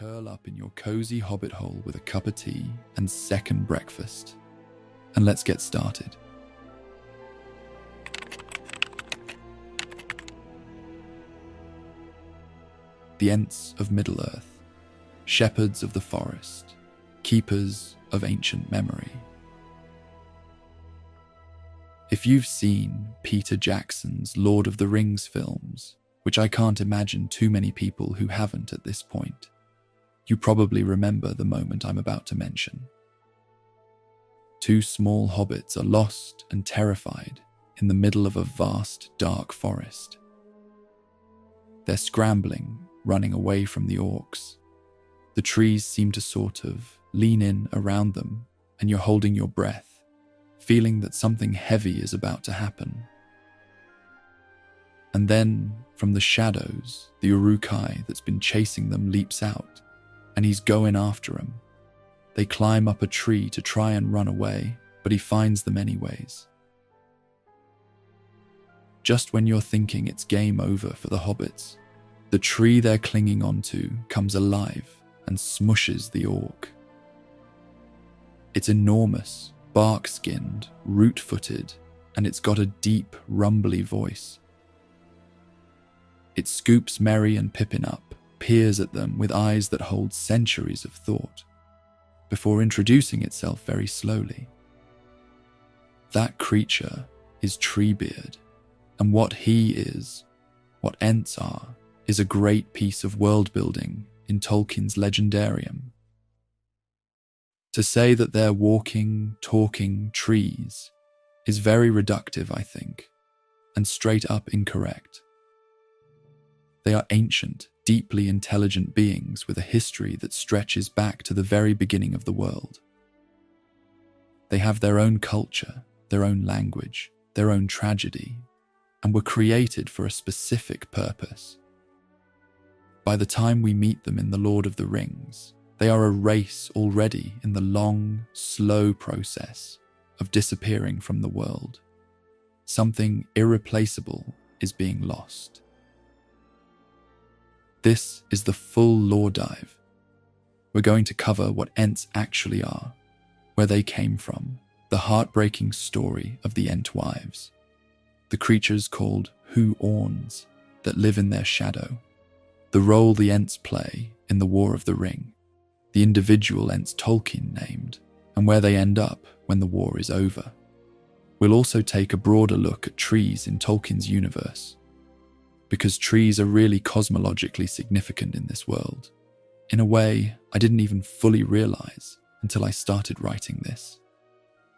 curl up in your cozy hobbit hole with a cup of tea and second breakfast. And let's get started. The Ents of Middle-earth, shepherds of the forest, keepers of ancient memory. If you've seen Peter Jackson's Lord of the Rings films, which I can't imagine too many people who haven't at this point, you probably remember the moment I'm about to mention. Two small hobbits are lost and terrified in the middle of a vast, dark forest. They're scrambling, running away from the orcs. The trees seem to sort of lean in around them, and you're holding your breath, feeling that something heavy is about to happen. And then, from the shadows, the Uruk-hai that's been chasing them leaps out, and he's going after them. They climb up a tree to try and run away, but he finds them anyways. Just when you're thinking it's game over for the hobbits, the tree they're clinging onto comes alive and smushes the orc. It's enormous, bark-skinned, root-footed, and it's got a deep, rumbly voice. It scoops Merry and Pippin up, peers at them with eyes that hold centuries of thought, before introducing itself very slowly. That creature is Treebeard, and what he is, what Ents are, is a great piece of world-building in Tolkien's Legendarium. To say that they're walking, talking trees is very reductive, I think, and straight up incorrect. They are ancient, deeply intelligent beings with a history that stretches back to the very beginning of the world. They have their own culture, their own language, their own tragedy, and were created for a specific purpose. By the time we meet them in The Lord of the Rings, they are a race already in the long, slow process of disappearing from the world. Something irreplaceable is being lost. This is the full lore dive. We're going to cover what Ents actually are, where they came from, the heartbreaking story of the Entwives, the creatures called Huorns that live in their shadow, the role the Ents play in the War of the Ring, the individual Ents Tolkien named, and where they end up when the war is over. We'll also take a broader look at trees in Tolkien's universe, because trees are really cosmologically significant in this world, in a way I didn't even fully realize until I started writing this,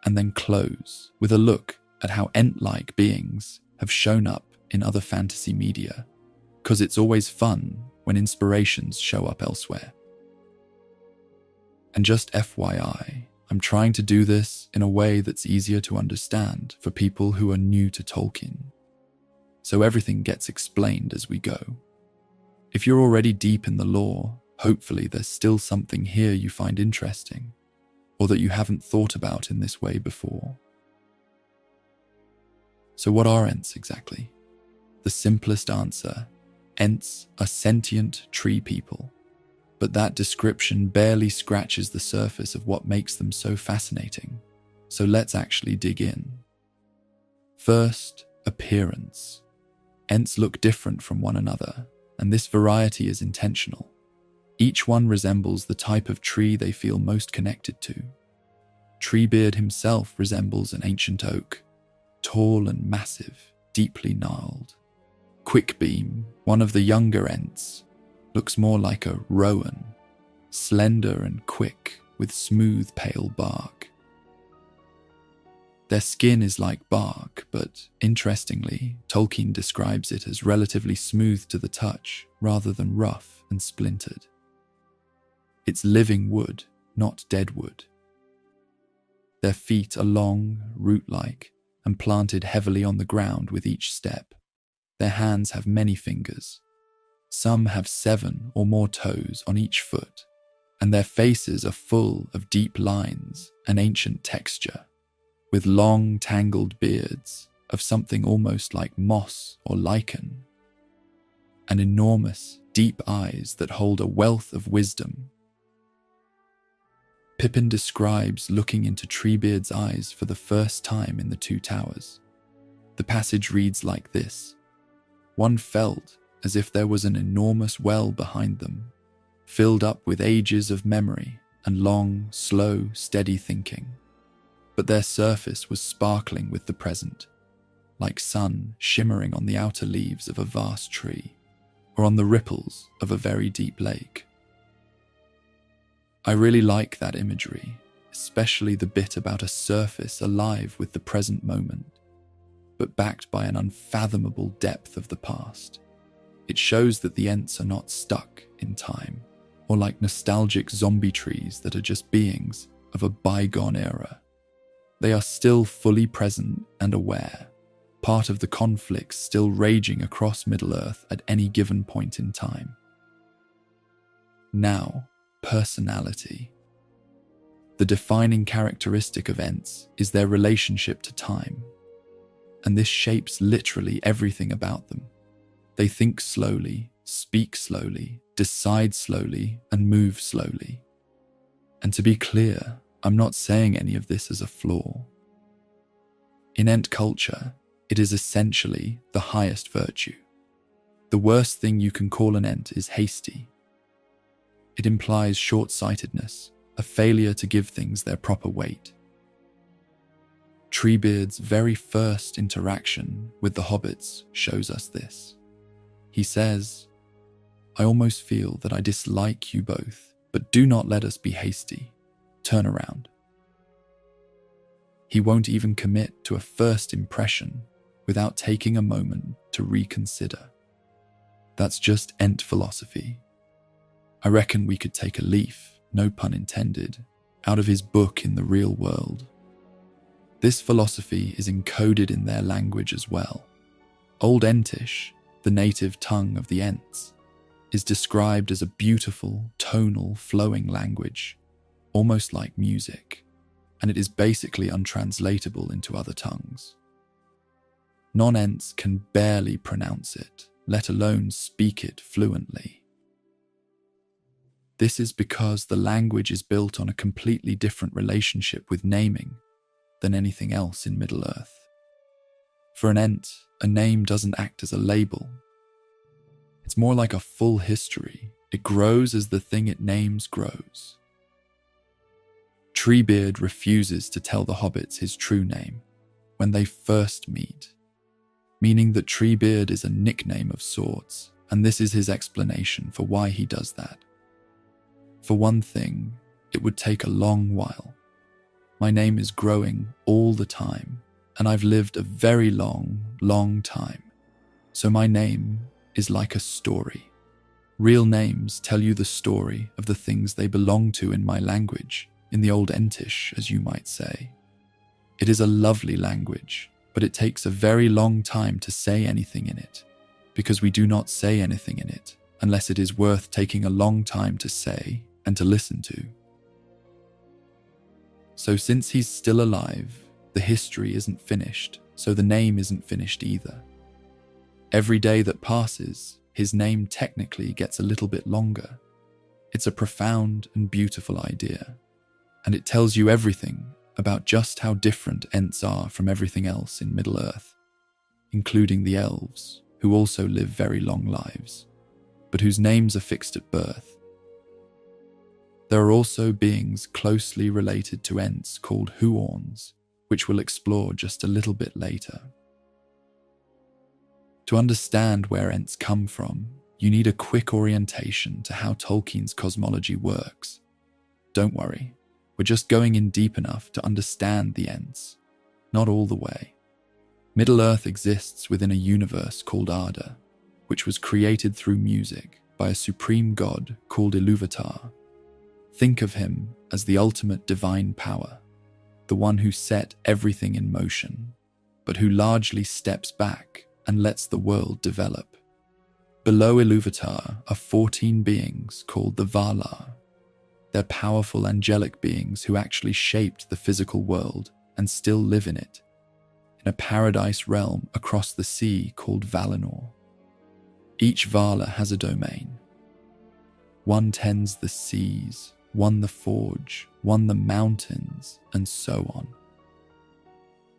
and then close with a look at how Ent-like beings have shown up in other fantasy media, because it's always fun when inspirations show up elsewhere. And just FYI, I'm trying to do this in a way that's easier to understand for people who are new to Tolkien, so everything gets explained as we go. If you're already deep in the lore, hopefully there's still something here you find interesting, or that you haven't thought about in this way before. So what are Ents exactly? The simplest answer: Ents are sentient tree people, but that description barely scratches the surface of what makes them so fascinating. So let's actually dig in. First, appearance. Ents look different from one another, and this variety is intentional. Each one resembles the type of tree they feel most connected to. Treebeard himself resembles an ancient oak, tall and massive, deeply gnarled. Quickbeam, one of the younger Ents, looks more like a rowan, slender and quick with smooth pale bark. Their skin is like bark, but interestingly, Tolkien describes it as relatively smooth to the touch rather than rough and splintered. It's living wood, not dead wood. Their feet are long, root-like, and planted heavily on the ground with each step. Their hands have many fingers. Some have 7 or more toes on each foot, and their faces are full of deep lines and ancient texture, with long, tangled beards of something almost like moss or lichen. An enormous, deep eyes that hold a wealth of wisdom. Pippin describes looking into Treebeard's eyes for the first time in the Two Towers. The passage reads like this: "One felt as if there was an enormous well behind them, filled up with ages of memory and long, slow, steady thinking. But their surface was sparkling with the present, like sun shimmering on the outer leaves of a vast tree, or on the ripples of a very deep lake." I really like that imagery, especially the bit about a surface alive with the present moment, but backed by an unfathomable depth of the past. It shows that the Ents are not stuck in time, or like nostalgic zombie trees that are just beings of a bygone era. They are still fully present and aware, part of the conflicts still raging across Middle-earth at any given point in time. Now, personality. The defining characteristic of Ents is their relationship to time, and this shapes literally everything about them. They think slowly, speak slowly, decide slowly, and move slowly. And to be clear, I'm not saying any of this as a flaw. In Ent culture, it is essentially the highest virtue. The worst thing you can call an Ent is hasty. It implies short-sightedness, a failure to give things their proper weight. Treebeard's very first interaction with the hobbits shows us this. He says, "I almost feel that I dislike you both, but do not let us be hasty. Turn around." He won't even commit to a first impression without taking a moment to reconsider. That's just Ent philosophy. I reckon we could take a leaf, no pun intended, out of his book in the real world. This philosophy is encoded in their language as well. Old Entish, the native tongue of the Ents, is described as a beautiful, tonal, flowing language, almost like music, and it is basically untranslatable into other tongues. Non-Ents can barely pronounce it, let alone speak it fluently. This is because the language is built on a completely different relationship with naming than anything else in Middle-earth. For an Ent, a name doesn't act as a label. It's more like a full history. It grows as the thing it names grows. Treebeard refuses to tell the hobbits his true name when they first meet, meaning that Treebeard is a nickname of sorts, and this is his explanation for why he does that. For one thing, it would take a long while. My name is growing all the time, and I've lived a very long, long time. So my name is like a story. Real names tell you the story of the things they belong to in my language, in the old Entish, as you might say. It is a lovely language, but it takes a very long time to say anything in it, because we do not say anything in it unless it is worth taking a long time to say and to listen to. So since he's still alive, the history isn't finished, so the name isn't finished either. Every day that passes, his name technically gets a little bit longer. It's a profound and beautiful idea, and it tells you everything about just how different Ents are from everything else in Middle-earth, including the Elves, who also live very long lives, but whose names are fixed at birth. There are also beings closely related to Ents called Huorns, which we'll explore just a little bit later. To understand where Ents come from, you need a quick orientation to how Tolkien's cosmology works. Don't worry, we're just going in deep enough to understand the Ents, not all the way. Middle-earth exists within a universe called Arda, which was created through music by a supreme god called Ilúvatar. Think of him as the ultimate divine power, the one who set everything in motion, but who largely steps back and lets the world develop. Below Ilúvatar are 14 beings called the Valar. They're powerful angelic beings who actually shaped the physical world and still live in it, in a paradise realm across the sea called Valinor. Each Vala has a domain, One tends the seas, one the forge, one the mountains, and so on.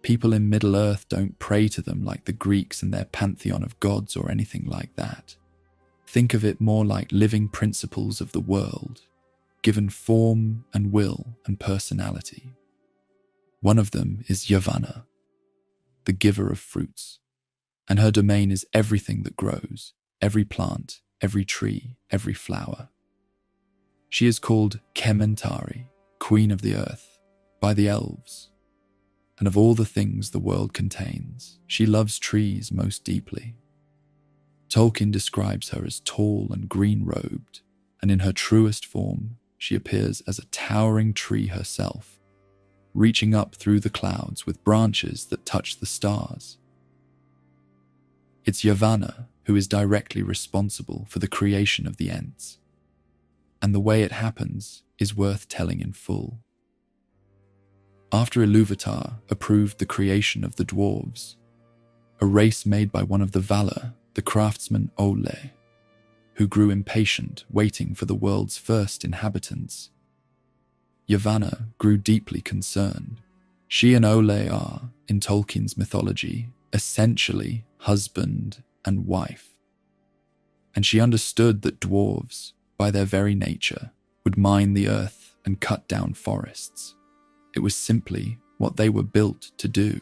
People in Middle-earth don't pray to them like the Greeks and their pantheon of gods or anything like that. Think of it more like living principles of the world, given form and will and personality. One of them is Yavanna, the giver of fruits, and her domain is everything that grows, every plant, every tree, every flower. She is called Kementari, Queen of the Earth, by the Elves. And of all the things the world contains, she loves trees most deeply. Tolkien describes her as tall and green-robed, and in her truest form, she appears as a towering tree herself, reaching up through the clouds with branches that touch the stars. It's Yavanna who is directly responsible for the creation of the Ents, and the way it happens is worth telling in full. After Ilúvatar approved the creation of the dwarves, a race made by one of the Valar, the craftsman Ole, who grew impatient waiting for the world's first inhabitants, Yavanna grew deeply concerned. She and Ole are, in Tolkien's mythology, essentially husband and wife. And she understood that dwarves, by their very nature, would mine the earth and cut down forests. It was simply what they were built to do.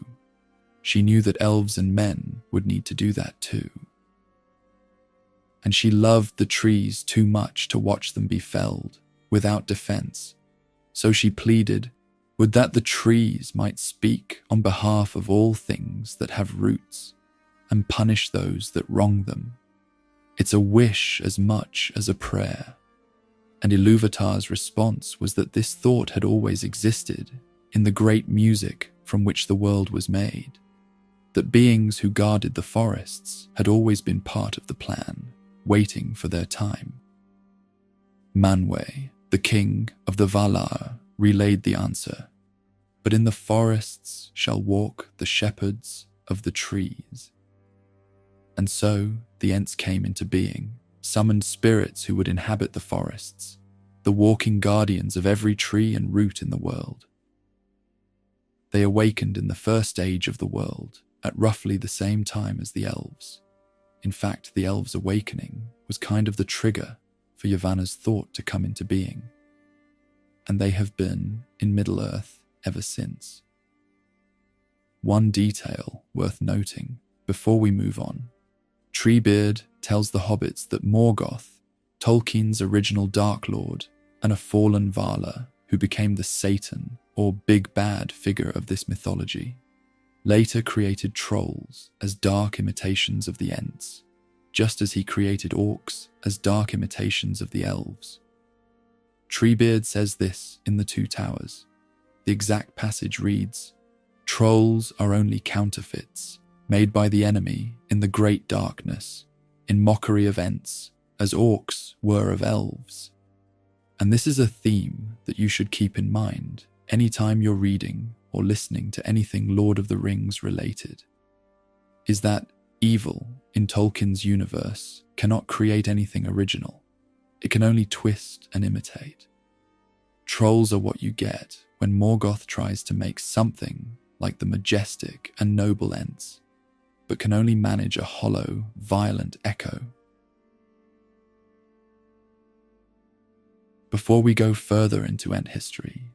She knew that elves and men would need to do that too. And she loved the trees too much to watch them be felled, without defense. So she pleaded, would that the trees might speak on behalf of all things that have roots, and punish those that wrong them. It's a wish as much as a prayer. And Ilúvatar's response was that this thought had always existed in the great music from which the world was made, that beings who guarded the forests had always been part of the plan, waiting for their time. Manwë, the king of the Valar, relayed the answer, but in the forests shall walk the shepherds of the trees. And so the Ents came into being, summoned spirits who would inhabit the forests, the walking guardians of every tree and root in the world. They awakened in the first age of the world, at roughly the same time as the Elves. In fact, the Elves' awakening was kind of the trigger for Yavanna's thought to come into being. And they have been in Middle-earth ever since. One detail worth noting before we move on. Treebeard tells the hobbits that Morgoth, Tolkien's original Dark Lord and a fallen Valar who became the Satan or big bad figure of this mythology, later created trolls as dark imitations of the Ents, just as he created orcs as dark imitations of the Elves. Treebeard says this in The Two Towers. The exact passage reads, "Trolls are only counterfeits, made by the enemy in the great darkness, in mockery of Ents, as orcs were of elves." And this is a theme that you should keep in mind anytime you're reading or listening to anything Lord of the Rings related, is that evil in Tolkien's universe cannot create anything original. It can only twist and imitate. Trolls are what you get when Morgoth tries to make something like the majestic and noble Ents, but can only manage a hollow, violent echo. Before we go further into Ent history,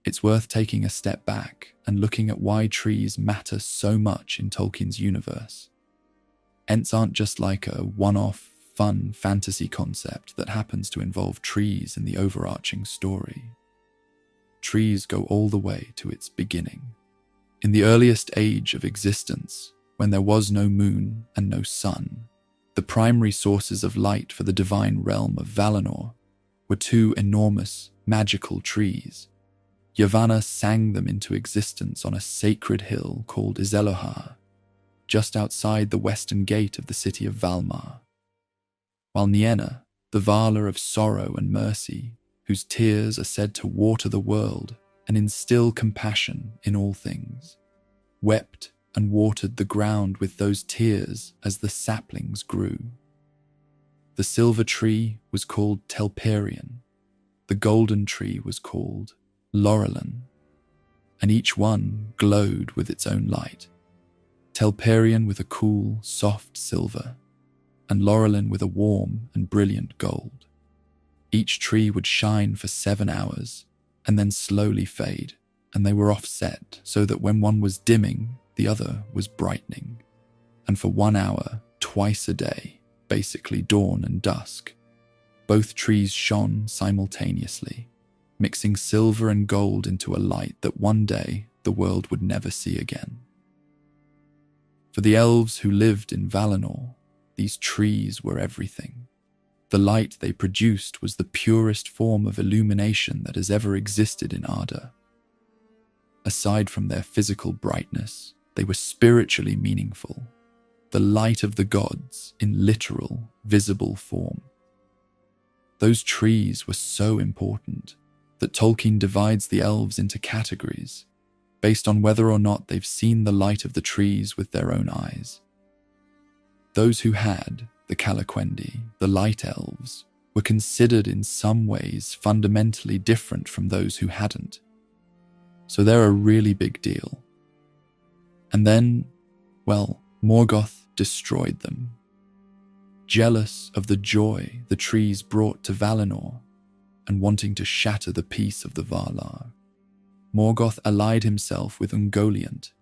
it's worth taking a step back and looking at why trees matter so much in Tolkien's universe. Ents aren't just like a one-off, fun fantasy concept that happens to involve trees in the overarching story. Trees go all the way to its beginning. In the earliest age of existence, when there was no moon and no sun, the primary sources of light for the divine realm of Valinor were two enormous, magical trees. Yavanna sang them into existence on a sacred hill called Izellohar, just outside the western gate of the city of Valmar. While Nienna, the Valar of sorrow and mercy, whose tears are said to water the world and instill compassion in all things, wept and watered the ground with those tears as the saplings grew. The silver tree was called Telperion, the golden tree was called Laurelin, and each one glowed with its own light. Telperion with a cool, soft silver, and Laurelin with a warm and brilliant gold. Each tree would shine for 7 hours, and then slowly fade, and they were offset so that when one was dimming, the other was brightening. And for 1 hour, twice a day, basically dawn and dusk, both trees shone simultaneously, mixing silver and gold into a light that one day the world would never see again. For the elves who lived in Valinor, these trees were everything. The light they produced was the purest form of illumination that has ever existed in Arda. Aside from their physical brightness, they were spiritually meaningful, the light of the gods in literal, visible form. Those trees were so important that Tolkien divides the elves into categories, based on whether or not they've seen the light of the trees with their own eyes. Those who had, the Calaquendi, the light elves, were considered in some ways fundamentally different from those who hadn't. So they're a really big deal. And then, well, Morgoth destroyed them. Jealous of the joy the trees brought to Valinor, and wanting to shatter the peace of the Valar, Morgoth allied himself with Ungoliant,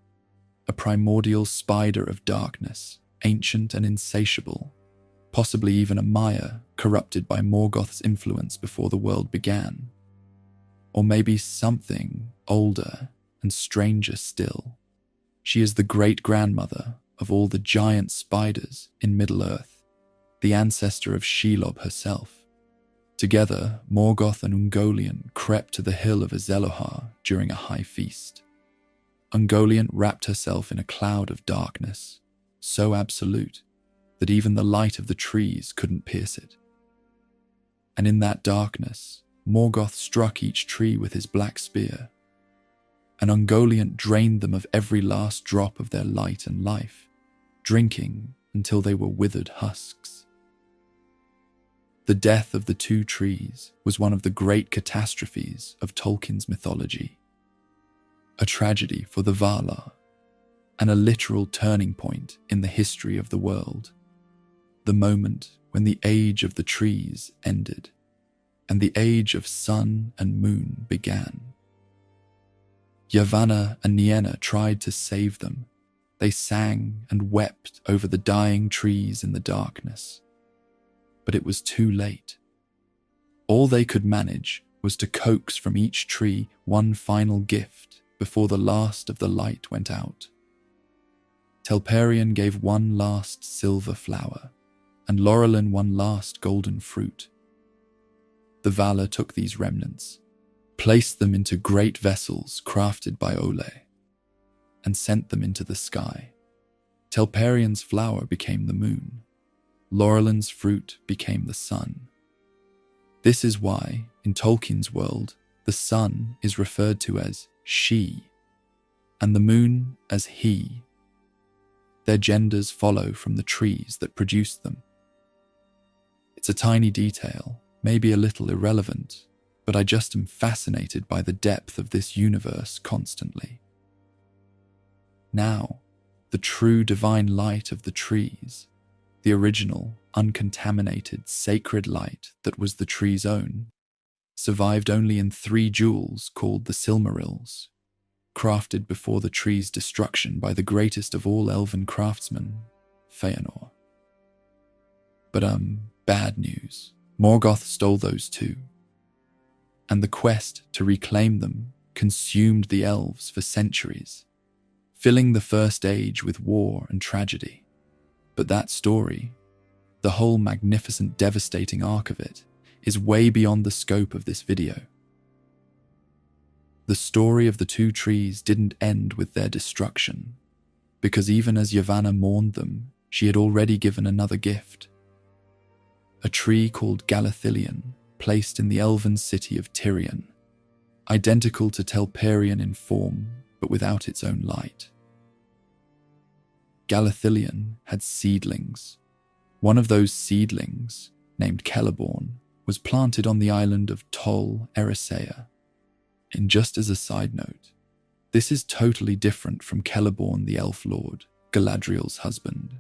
a primordial spider of darkness, ancient and insatiable, possibly even a Maya corrupted by Morgoth's influence before the world began. Or maybe something older and stranger still. She is the great-grandmother of all the giant spiders in Middle-earth, the ancestor of Shelob herself. Together, Morgoth and Ungoliant crept to the hill of Azelohar during a high feast. Ungoliant wrapped herself in a cloud of darkness, so absolute that even the light of the trees couldn't pierce it. And in that darkness, Morgoth struck each tree with his black spear, and Ungoliant drained them of every last drop of their light and life, drinking until they were withered husks. The death of the two trees was one of the great catastrophes of Tolkien's mythology, a tragedy for the Valar, and a literal turning point in the history of the world, the moment when the age of the trees ended, and the age of sun and moon began. Yavanna and Nienna tried to save them. They sang and wept over the dying trees in the darkness. But it was too late. All they could manage was to coax from each tree one final gift before the last of the light went out. Telperion gave one last silver flower, and Laurelin one last golden fruit. The Valar took these remnants, placed them into great vessels crafted by Ole, and sent them into the sky. Telperion's flower became the moon. Laurelin's fruit became the sun. This is why, in Tolkien's world, the sun is referred to as she, and the moon as he. Their genders follow from the trees that produced them. It's a tiny detail, maybe a little irrelevant, but I just am fascinated by the depth of this universe constantly. Now, the true divine light of the trees, the original, uncontaminated, sacred light that was the tree's own, survived only in 3 jewels called the Silmarils, crafted before the tree's destruction by the greatest of all elven craftsmen, Feanor. But bad news. Morgoth stole those too, and the quest to reclaim them consumed the elves for centuries, filling the First Age with war and tragedy. But that story, the whole magnificent, devastating arc of it, is way beyond the scope of this video. The story of the 2 trees didn't end with their destruction, because even as Yavanna mourned them, she had already given another gift. A tree called Galathilion, placed in the elven city of Tirion, identical to Telperion in form, but without its own light. Galathilion had seedlings. One of those seedlings, named Celeborn, was planted on the island of Tol Eressëa. And just as a side note, this is totally different from Celeborn the Elf Lord, Galadriel's husband.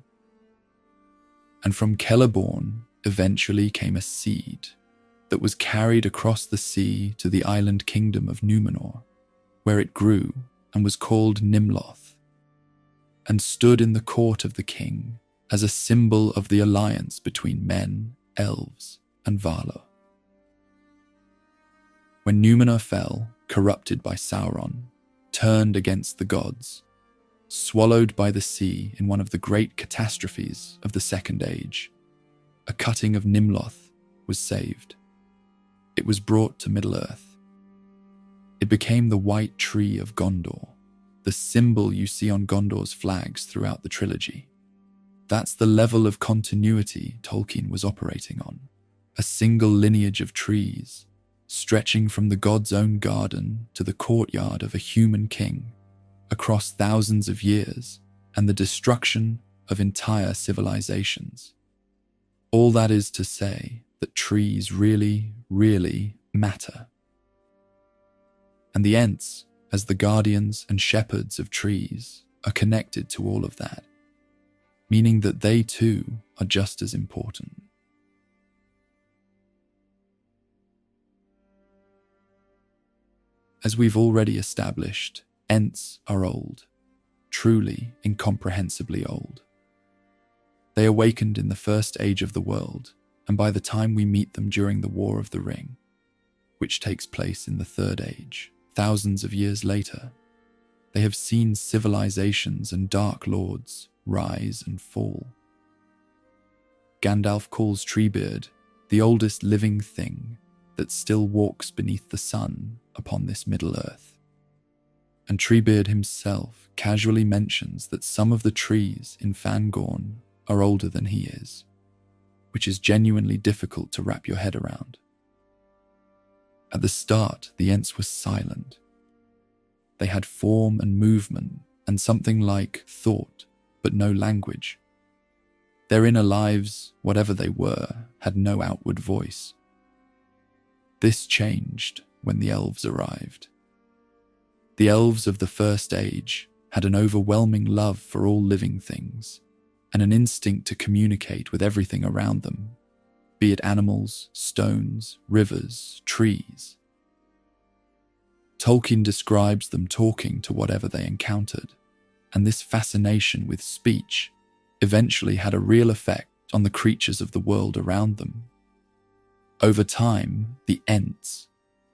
And from Celeborn eventually came a seed that was carried across the sea to the island kingdom of Númenor, where it grew and was called Nimloth, and stood in the court of the king as a symbol of the alliance between men, elves, and Valar. When Númenor fell, corrupted by Sauron, turned against the gods, swallowed by the sea in one of the great catastrophes of the Second Age, a cutting of Nimloth was saved. It was brought to Middle-earth. It became the white tree of Gondor, the symbol you see on Gondor's flags throughout the trilogy. That's the level of continuity Tolkien was operating on. A single lineage of trees, stretching from the god's own garden to the courtyard of a human king, across thousands of years, and the destruction of entire civilizations. All that is to say that trees really, really matter. And the Ents, as the guardians and shepherds of trees, are connected to all of that, meaning that they too are just as important. As we've already established, Ents are old, truly incomprehensibly old. They awakened in the first age of the world, and by the time we meet them during the War of the Ring, which takes place in the Third Age, thousands of years later, they have seen civilizations and dark lords rise and fall. Gandalf calls Treebeard the oldest living thing that still walks beneath the sun upon this Middle-earth. And Treebeard himself casually mentions that some of the trees in Fangorn are older than he is, which is genuinely difficult to wrap your head around. At the start, the Ents were silent. They had form and movement and something like thought, but no language. Their inner lives, whatever they were, had no outward voice. This changed when the Elves arrived. The Elves of the First Age had an overwhelming love for all living things, and an instinct to communicate with everything around them, be it animals, stones, rivers, trees. Tolkien describes them talking to whatever they encountered, and this fascination with speech eventually had a real effect on the creatures of the world around them. Over time, the Ents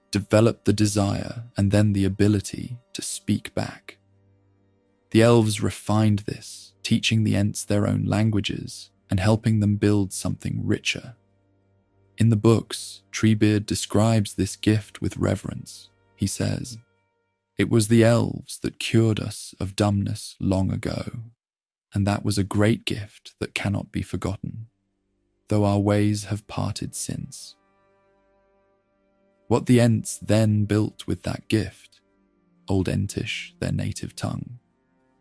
developed the desire and then the ability to speak back. The Elves refined this, teaching the Ents their own languages and helping them build something richer. In the books, Treebeard describes this gift with reverence. He says, "It was the Elves that cured us of dumbness long ago, and that was a great gift that cannot be forgotten, though our ways have parted since." What the Ents then built with that gift, Old Entish, their native tongue,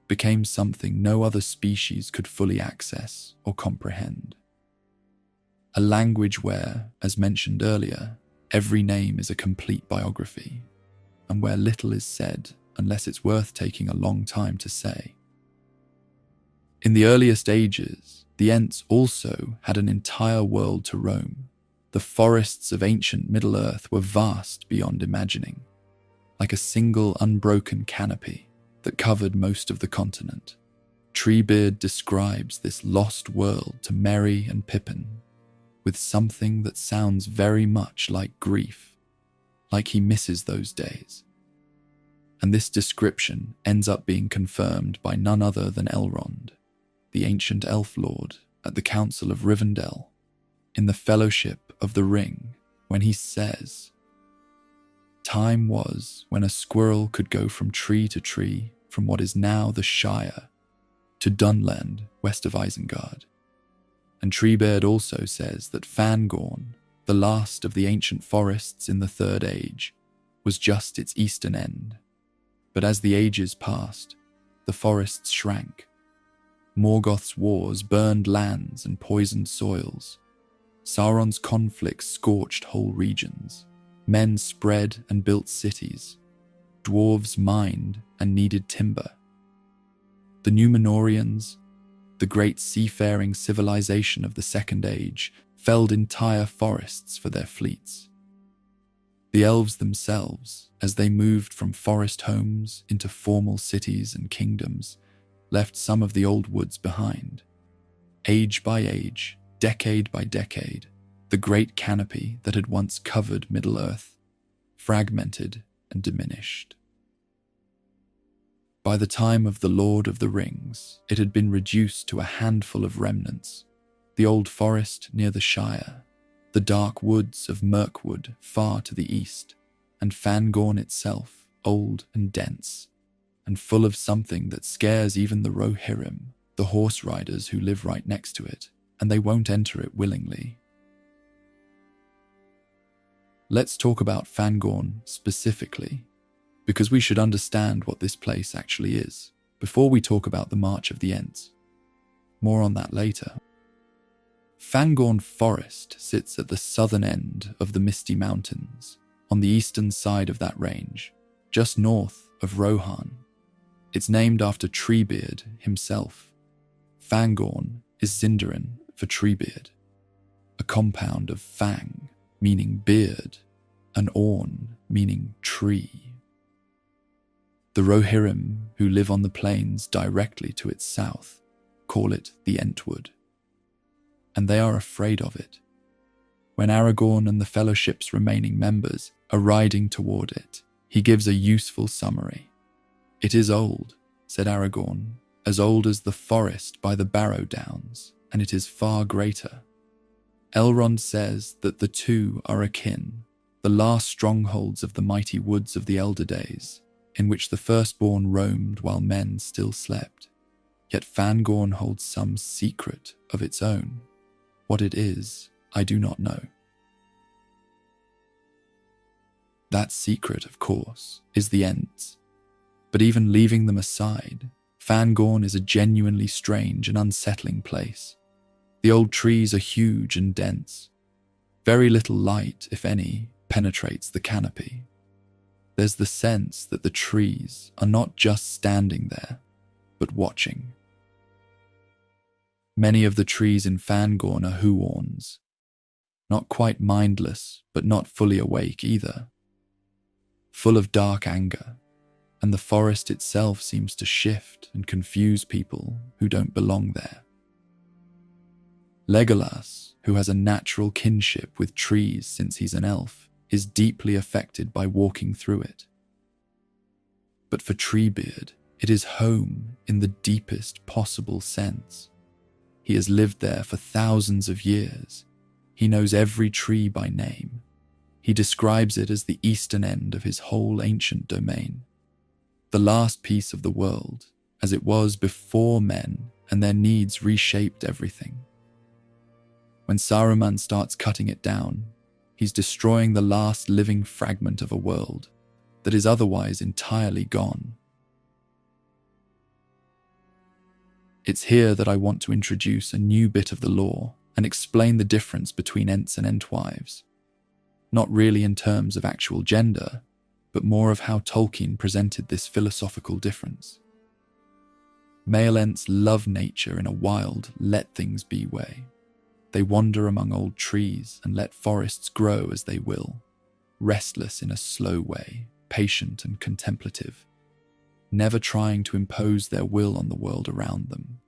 became something no other species could fully access or comprehend. A language where, as mentioned earlier, every name is a complete biography, and where little is said unless it's worth taking a long time to say. In the earliest ages, the Ents also had an entire world to roam. The forests of ancient Middle-earth were vast beyond imagining, like a single unbroken canopy that covered most of the continent. Treebeard describes this lost world to Merry and Pippin with something that sounds very much like grief, like he misses those days. And this description ends up being confirmed by none other than Elrond, the ancient elf lord at the Council of Rivendell, in the Fellowship of the Ring, when he says, "Time was when a squirrel could go from tree to tree from what is now the Shire to Dunland west of Isengard." And Treebeard also says that Fangorn, the last of the ancient forests in the Third Age, was just its eastern end. But as the ages passed, the forests shrank. Morgoth's wars burned lands and poisoned soils, Sauron's conflict scorched whole regions. Men spread and built cities. Dwarves mined and needed timber. The Númenóreans, the great seafaring civilization of the Second Age, felled entire forests for their fleets. The elves themselves, as they moved from forest homes into formal cities and kingdoms, left some of the old woods behind. Age by age, decade by decade, the great canopy that had once covered Middle-earth fragmented and diminished. By the time of the Lord of the Rings, it had been reduced to a handful of remnants: the old forest near the Shire, the dark woods of Mirkwood far to the east, and Fangorn itself, old and dense, and full of something that scares even the Rohirrim, the horse riders who live right next to it, and they won't enter it willingly. Let's talk about Fangorn specifically, because we should understand what this place actually is, before we talk about the March of the Ents. More on that later. Fangorn Forest sits at the southern end of the Misty Mountains, on the eastern side of that range, just north of Rohan. It's named after Treebeard himself. Fangorn is Sindarin for Treebeard, a compound of Fang, meaning beard, and Orn, meaning tree. The Rohirrim, who live on the plains directly to its south, call it the Entwood, and they are afraid of it. When Aragorn and the Fellowship's remaining members are riding toward it, he gives a useful summary. "It is old," said Aragorn, "as old as the forest by the Barrow Downs, and it is far greater." Elrond says that the two are akin, the last strongholds of the mighty woods of the elder days, in which the firstborn roamed while men still slept. Yet Fangorn holds some secret of its own. What it is, I do not know. That secret, of course, is the Ents. But even leaving them aside, Fangorn is a genuinely strange and unsettling place. The old trees are huge and dense. Very little light, if any, penetrates the canopy. There's the sense that the trees are not just standing there, but watching. Many of the trees in Fangorn are Huorns, not quite mindless, but not fully awake either. Full of dark anger, and the forest itself seems to shift and confuse people who don't belong there. Legolas, who has a natural kinship with trees since he's an elf, is deeply affected by walking through it. But for Treebeard, it is home in the deepest possible sense. He has lived there for thousands of years. He knows every tree by name. He describes it as the eastern end of his whole ancient domain, the last piece of the world, as it was before men and their needs reshaped everything. When Saruman starts cutting it down, he's destroying the last living fragment of a world that is otherwise entirely gone. It's here that I want to introduce a new bit of the lore and explain the difference between Ents and Entwives. Not really in terms of actual gender, but more of how Tolkien presented this philosophical difference. Male Ents love nature in a wild, let-things-be way. They wander among old trees and let forests grow as they will, restless in a slow way, patient and contemplative, never trying to impose their will on the world around them.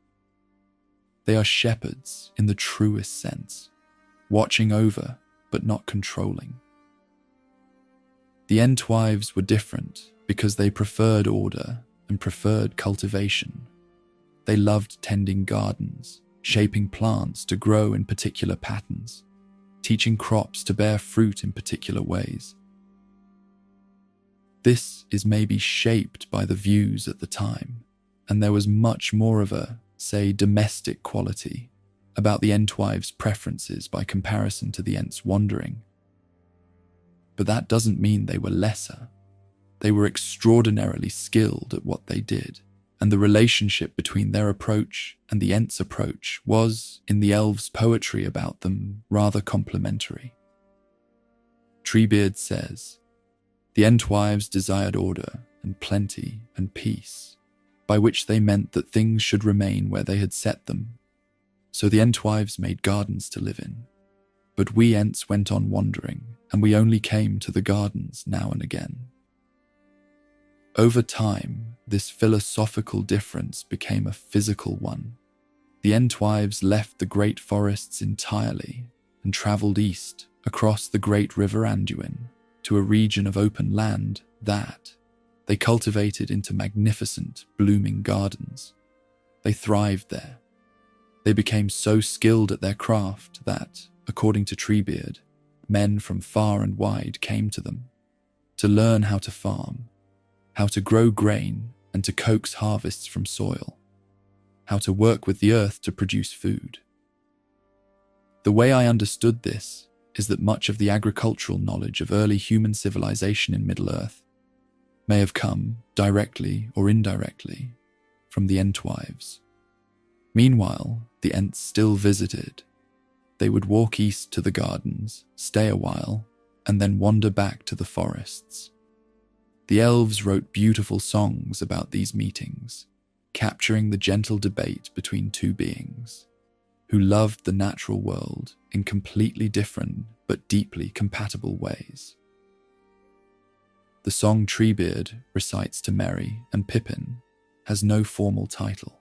They are shepherds in the truest sense, watching over but not controlling. The Entwives were different because they preferred order and preferred cultivation. They loved tending gardens, shaping plants to grow in particular patterns, teaching crops to bear fruit in particular ways. This is maybe shaped by the views at the time, and there was much more of a, say, domestic quality about the Entwives' preferences by comparison to the Ents' wandering. But that doesn't mean they were lesser. They were extraordinarily skilled at what they did, and the relationship between their approach and the Ents' approach was, in the Elves' poetry about them, rather complementary. Treebeard says, "The Entwives desired order and plenty and peace, by which they meant that things should remain where they had set them. So the Entwives made gardens to live in. But we Ents went on wandering, and we only came to the gardens now and again." Over time, this philosophical difference became a physical one. The Entwives left the great forests entirely and travelled east across the great river Anduin to a region of open land that they cultivated into magnificent, blooming gardens. They thrived there. They became so skilled at their craft that, according to Treebeard, men from far and wide came to them to learn how to farm, how to grow grain and to coax harvests from soil, how to work with the earth to produce food. The way I understood this is that much of the agricultural knowledge of early human civilization in Middle-earth may have come, directly or indirectly, from the Entwives. Meanwhile, the Ents still visited. They would walk east to the gardens, stay a while, and then wander back to the forests. The Elves wrote beautiful songs about these meetings, capturing the gentle debate between two beings who loved the natural world in completely different but deeply compatible ways. The song Treebeard recites to Merry and Pippin has no formal title,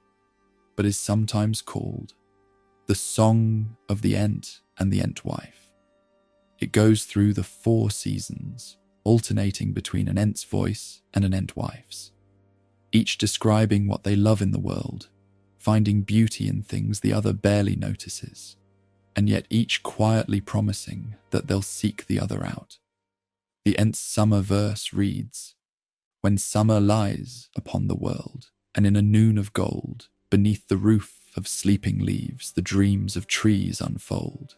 but is sometimes called the Song of the Ent and the Entwife. It goes through the 4 seasons, alternating between an Ent's voice and an Entwife's, each describing what they love in the world, finding beauty in things the other barely notices, and yet each quietly promising that they'll seek the other out. The Ent's summer verse reads, "When summer lies upon the world, and in a noon of gold, beneath the roof of sleeping leaves the dreams of trees unfold.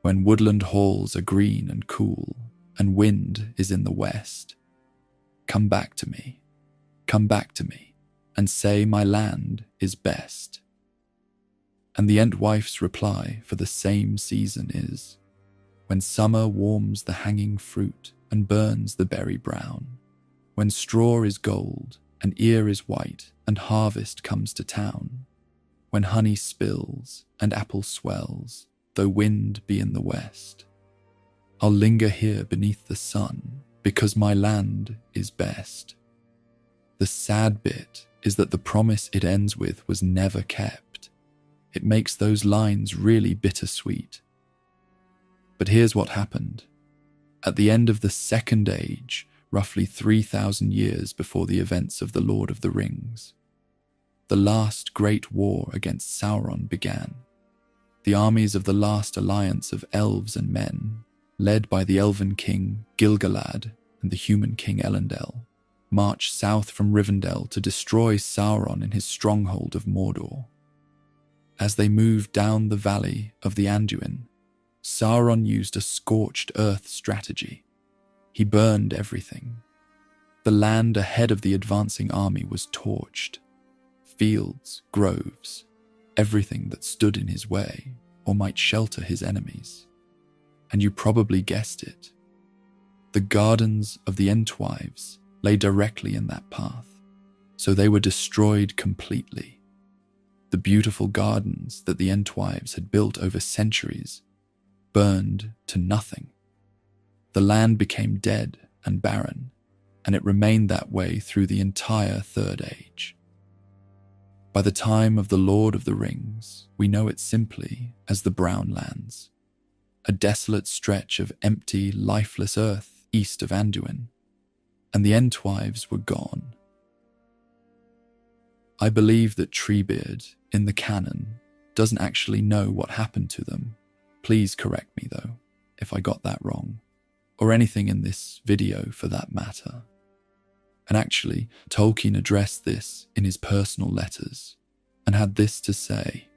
When woodland halls are green and cool, and wind is in the west, come back to me, and say my land is best." And the Entwife's reply for the same season is, "When summer warms the hanging fruit and burns the berry brown, when straw is gold and ear is white and harvest comes to town, when honey spills and apple swells, though wind be in the west, I'll linger here beneath the sun, because my land is best." The sad bit is that the promise it ends with was never kept. It makes those lines really bittersweet. But here's what happened. At the end of the Second Age, roughly 3,000 years before the events of The Lord of the Rings, the last great war against Sauron began. The armies of the last alliance of elves and men, led by the elven king Gil-galad and the human king Elendil, marched south from Rivendell to destroy Sauron in his stronghold of Mordor. As they moved down the valley of the Anduin, Sauron used a scorched earth strategy. He burned everything. The land ahead of the advancing army was torched. Fields, groves, everything that stood in his way or might shelter his enemies. And you probably guessed it. The gardens of the Entwives lay directly in that path, so they were destroyed completely. The beautiful gardens that the Entwives had built over centuries burned to nothing. The land became dead and barren, and it remained that way through the entire Third Age. By the time of The Lord of the Rings, we know it simply as the Brown Lands, a desolate stretch of empty, lifeless earth east of Anduin, and the Entwives were gone. I believe that Treebeard, in the canon, doesn't actually know what happened to them. Please correct me though, if I got that wrong, or anything in this video for that matter. And actually, Tolkien addressed this in his personal letters, and had this to say: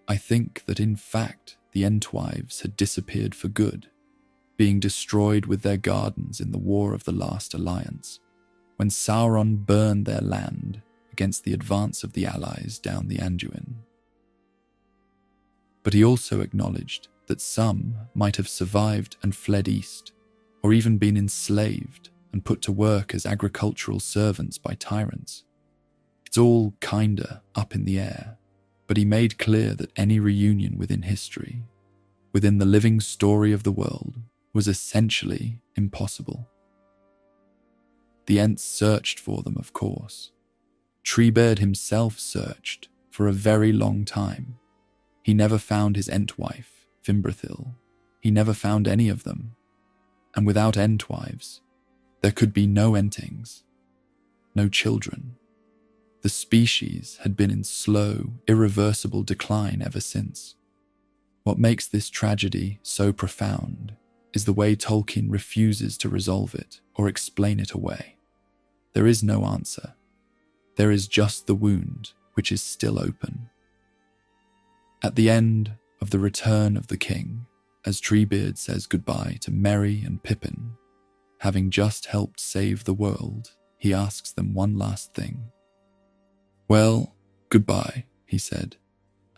"I think that in fact the Entwives had disappeared for good, being destroyed with their gardens in the War of the Last Alliance, when Sauron burned their land against the advance of the Allies down the Anduin. But he also acknowledged that some might have survived and fled east, or even been enslaved and put to work as agricultural servants by tyrants. It's all kinda up in the air, but he made clear that any reunion within history, within the living story of the world, was essentially impossible. The Ents searched for them, of course. Treebeard himself searched for a very long time. He never found his Entwife, Fimbrethil. He never found any of them. And without Entwives, there could be no Entings, no children. The species had been in slow, irreversible decline ever since. What makes this tragedy so profound is the way Tolkien refuses to resolve it or explain it away. There is no answer. There is just the wound, which is still open. At the end of The Return of the King, as Treebeard says goodbye to Merry and Pippin, having just helped save the world, he asks them one last thing. "Well, goodbye," he said,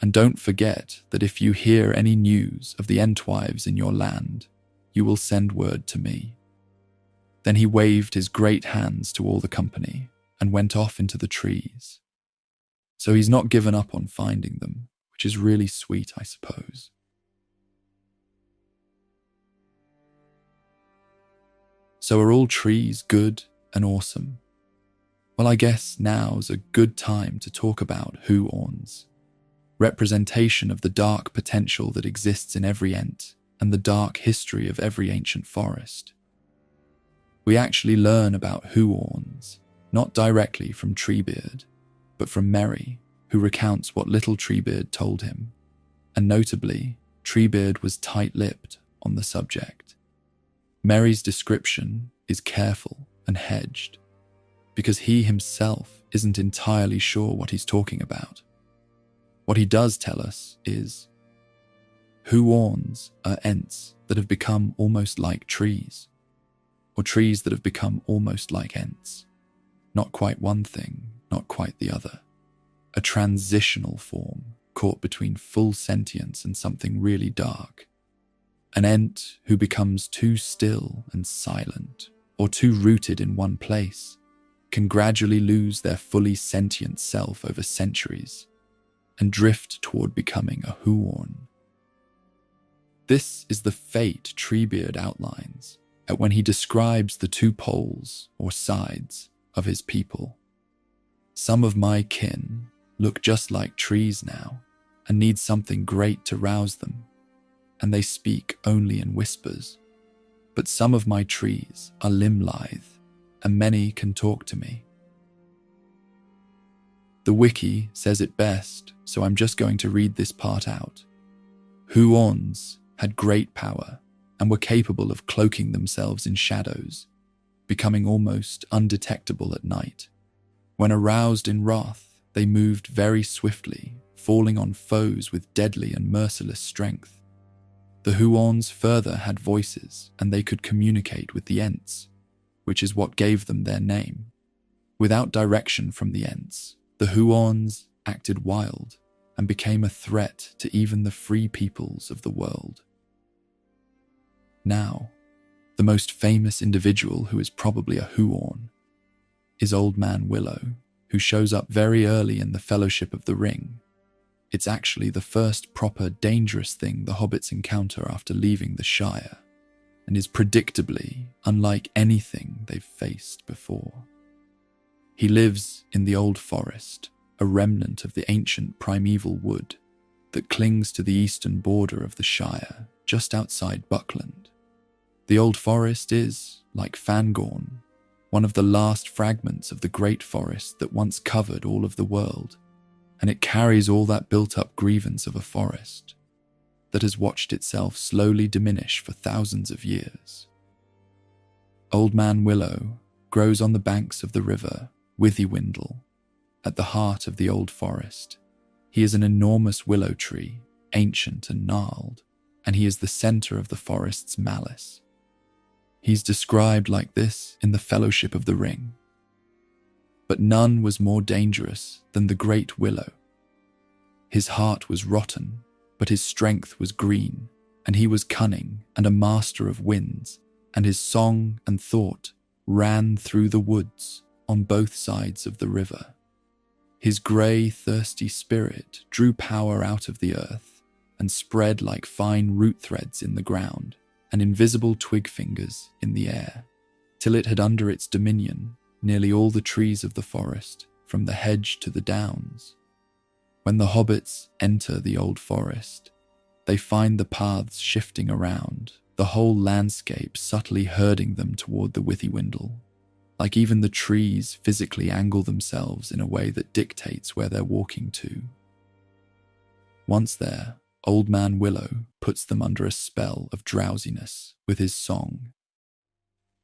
"and don't forget that if you hear any news of the Entwives in your land, you will send word to me." Then he waved his great hands to all the company and went off into the trees. So he's not given up on finding them, which is really sweet, I suppose. So are all trees good and awesome? Well, I guess now's a good time to talk about Huorns, representation of the dark potential that exists in every Ent and the dark history of every ancient forest. We actually learn about Huorns, not directly from Treebeard, but from Merry, who recounts what little Treebeard told him, and notably, Treebeard was tight-lipped on the subject. Merry's description is careful and hedged, because he himself isn't entirely sure what he's talking about. What he does tell us is, Huorns are Ents that have become almost like trees, or trees that have become almost like Ents. Not quite one thing, not quite the other. A transitional form caught between full sentience and something really dark. An Ent who becomes too still and silent, or too rooted in one place, can gradually lose their fully sentient self over centuries and drift toward becoming a Huorn. This is the fate Treebeard outlines when he describes the two poles, or sides, of his people. Some of my kin look just like trees now and need something great to rouse them, and they speak only in whispers. But some of my trees are limb-lithe, and many can talk to me. The wiki says it best, so I'm just going to read this part out. Huorns had great power and were capable of cloaking themselves in shadows, becoming almost undetectable at night. When aroused in wrath, they moved very swiftly, falling on foes with deadly and merciless strength. The Huorns further had voices, and they could communicate with the Ents, which is what gave them their name. Without direction from the Ents, the Huorns acted wild and became a threat to even the free peoples of the world. Now, the most famous individual who is probably a Huorn is Old Man Willow, who shows up very early in the Fellowship of the Ring. It's actually the first proper dangerous thing the hobbits encounter after leaving the Shire, and is predictably unlike anything they've faced before. He lives in the Old Forest, a remnant of the ancient primeval wood that clings to the eastern border of the Shire, just outside Buckland. The Old Forest is, like Fangorn, one of the last fragments of the great forest that once covered all of the world, and it carries all that built-up grievance of a forest that has watched itself slowly diminish for thousands of years. Old Man Willow grows on the banks of the river Withywindle, at the heart of the Old Forest. He is an enormous willow tree, ancient and gnarled, and he is the center of the forest's malice. He's described like this in the Fellowship of the Ring. but none was more dangerous than the great willow. His heart was rotten, but his strength was green, and he was cunning and a master of winds, and his song and thought ran through the woods on both sides of the river. His grey, thirsty spirit drew power out of the earth and spread like fine root threads in the ground and invisible twig fingers in the air, till it had under its dominion nearly all the trees of the forest, from the hedge to the downs. When the hobbits enter the old forest, they find the paths shifting around, the whole landscape subtly herding them toward the Withywindle, like even the trees physically angle themselves in a way that dictates where they're walking to. Once there, Old Man Willow puts them under a spell of drowsiness with his song,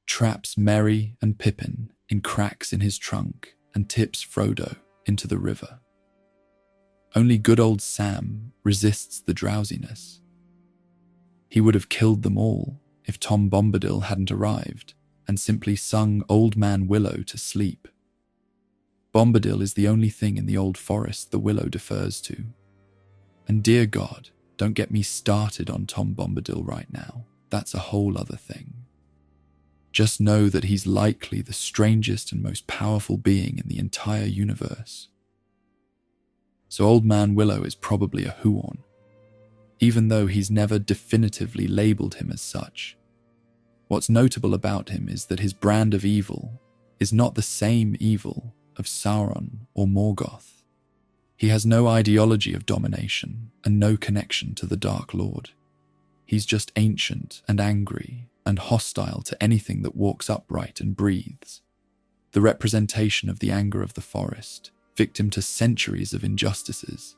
traps Merry and Pippin in cracks in his trunk, and tips Frodo into the river. Only good old Sam resists the drowsiness. He would have killed them all if Tom Bombadil hadn't arrived and simply sung Old Man Willow to sleep. Bombadil is the only thing in the old forest the willow defers to. And dear God, don't get me started on Tom Bombadil right now. That's a whole other thing. Just know that he's likely the strangest and most powerful being in the entire universe. So Old Man Willow is probably a Huorn, even though he's never definitively labelled him as such. What's notable about him is that his brand of evil is not the same evil of Sauron or Morgoth. He has no ideology of domination and no connection to the Dark Lord. He's just ancient and angry and hostile to anything that walks upright and breathes. The representation of the anger of the forest, victim to centuries of injustices.